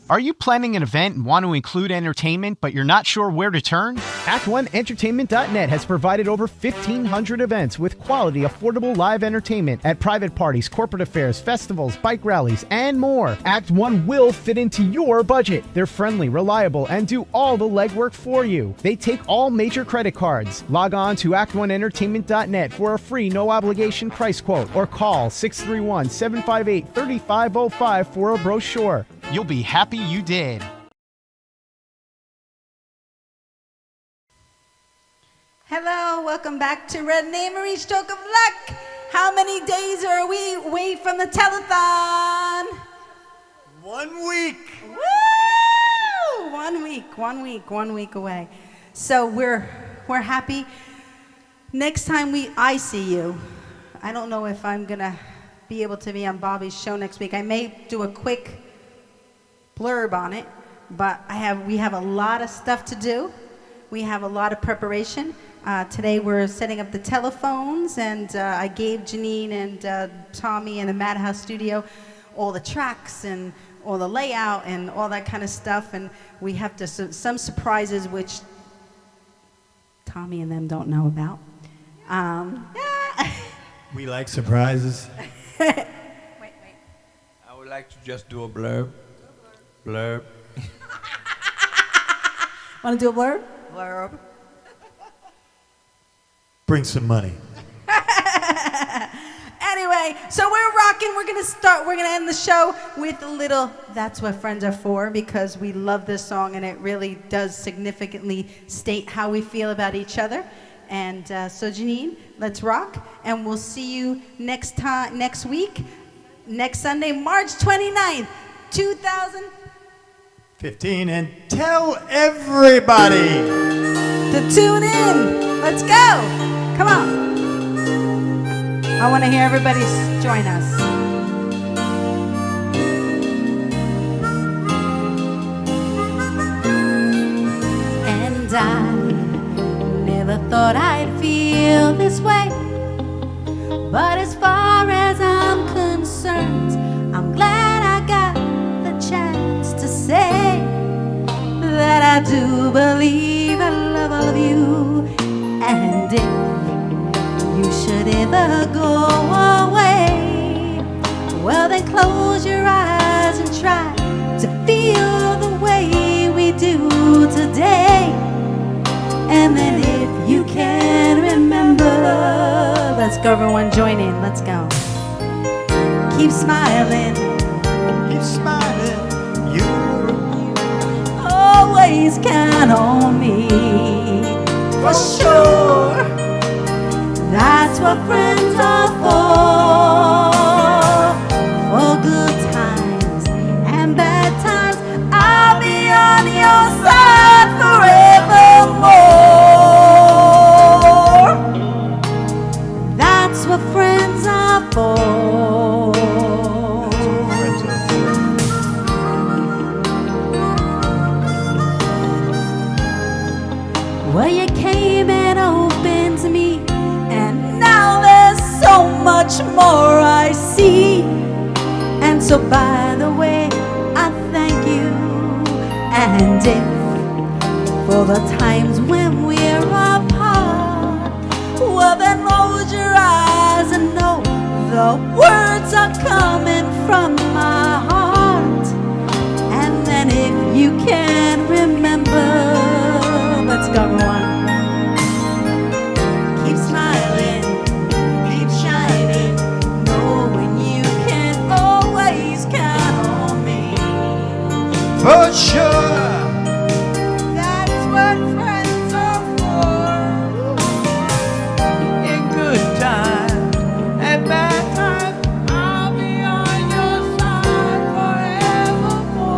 Speaker 19: Are you planning an event and want to include entertainment, but you're not sure where to turn? Act1Entertainment.net has provided over 1,500 events with quality, affordable live entertainment at private parties, corporate affairs, festivals, bike rallies, and more. Act 1 will fit into your budget. They're friendly, reliable, and do all the legwork for you. They take all major credit cards. Log on to Act1Entertainment.net for a free, no-obligation price quote, or call 631-758-3505 for a brochure. You'll be happy you did.
Speaker 1: Hello, welcome back to Renee Marie Stroke of Luck. How many days are we away from the telethon?
Speaker 3: 1 week.
Speaker 1: Woo! 1 week away. So we're happy. Next time I see you, I don't know if I'm gonna be able to be on Bobby's show next week. I may do a quick blurb on it, but we have a lot of stuff to do. We have a lot of preparation. Today we're setting up the telephones, and I gave Janine and Tommy in the Madhouse studio all the tracks and all the layout and all that kind of stuff, and we have some surprises which Tommy and them don't know about.
Speaker 14: We like surprises.
Speaker 12: I would like to just do a blurb. Blurb.
Speaker 1: Want to do a blurb?
Speaker 13: Blurb.
Speaker 14: Bring some money.
Speaker 1: Anyway, so we're rocking. We're going to end the show with a little That's What Friends Are For, because we love this song and it really does significantly state how we feel about each other. And so Janine, let's rock, and we'll see you next week, next Sunday, March 29th, 2015,
Speaker 14: and tell everybody
Speaker 1: to tune in. Let's go. Come on. I want to hear everybody join us. And I never thought I'd feel this way, but as far as I'm concerned, I'm glad I got the chance to say that I do believe I love all of you. And if you should ever go away, well then close your eyes and try to feel the way we do today. And then if you can remember, let's go everyone, join in, let's go. Keep smiling,
Speaker 14: Keep smiling. You
Speaker 1: always count on me, for sure. That's what friends are for good times and bad times. I'll be on your side forevermore. That's what friends are for. Well, you came and opened to me, and now there's so much more I see. And so by the way, I thank you. And if for the times when we're apart, well then close your eyes and know the words are coming from my heart. And then if you can remember, let's go everyone. Keep smiling, keep shining, knowing you can always count on me.
Speaker 14: for sure.
Speaker 1: That's what friends are for.
Speaker 12: In good times and bad times, I'll be on your side forevermore.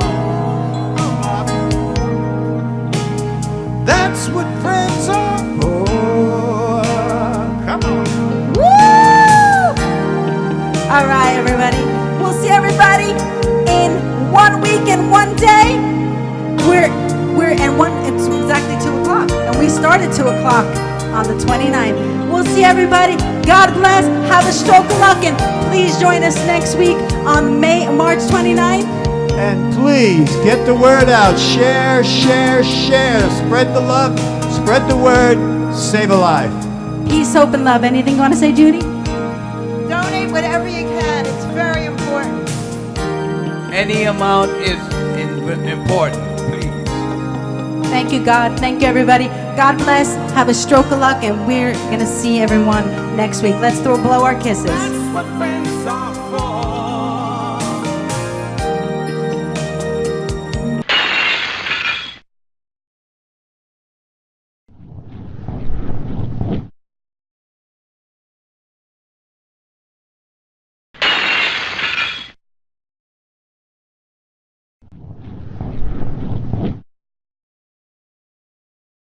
Speaker 14: That's what friends are for. Come on.
Speaker 1: Woo! All right, everybody. We'll see everybody in 1 week and 1 day. It's exactly 2 o'clock, and we started 2 o'clock on the 29th. We'll see everybody. God bless. Have a stroke of luck, and please join us next week on March 29th.
Speaker 14: And please get the word out. Share, share, share. Spread the love, spread the word, save a life.
Speaker 1: Peace, hope, and love. Anything you want to say, Judy?
Speaker 13: Donate whatever you can. It's very important.
Speaker 12: Any amount is important, please.
Speaker 1: Thank you, God. Thank you, everybody. God bless. Have a stroke of luck, and we're going to see everyone next week. Let's blow our kisses.
Speaker 2: That's what friends are.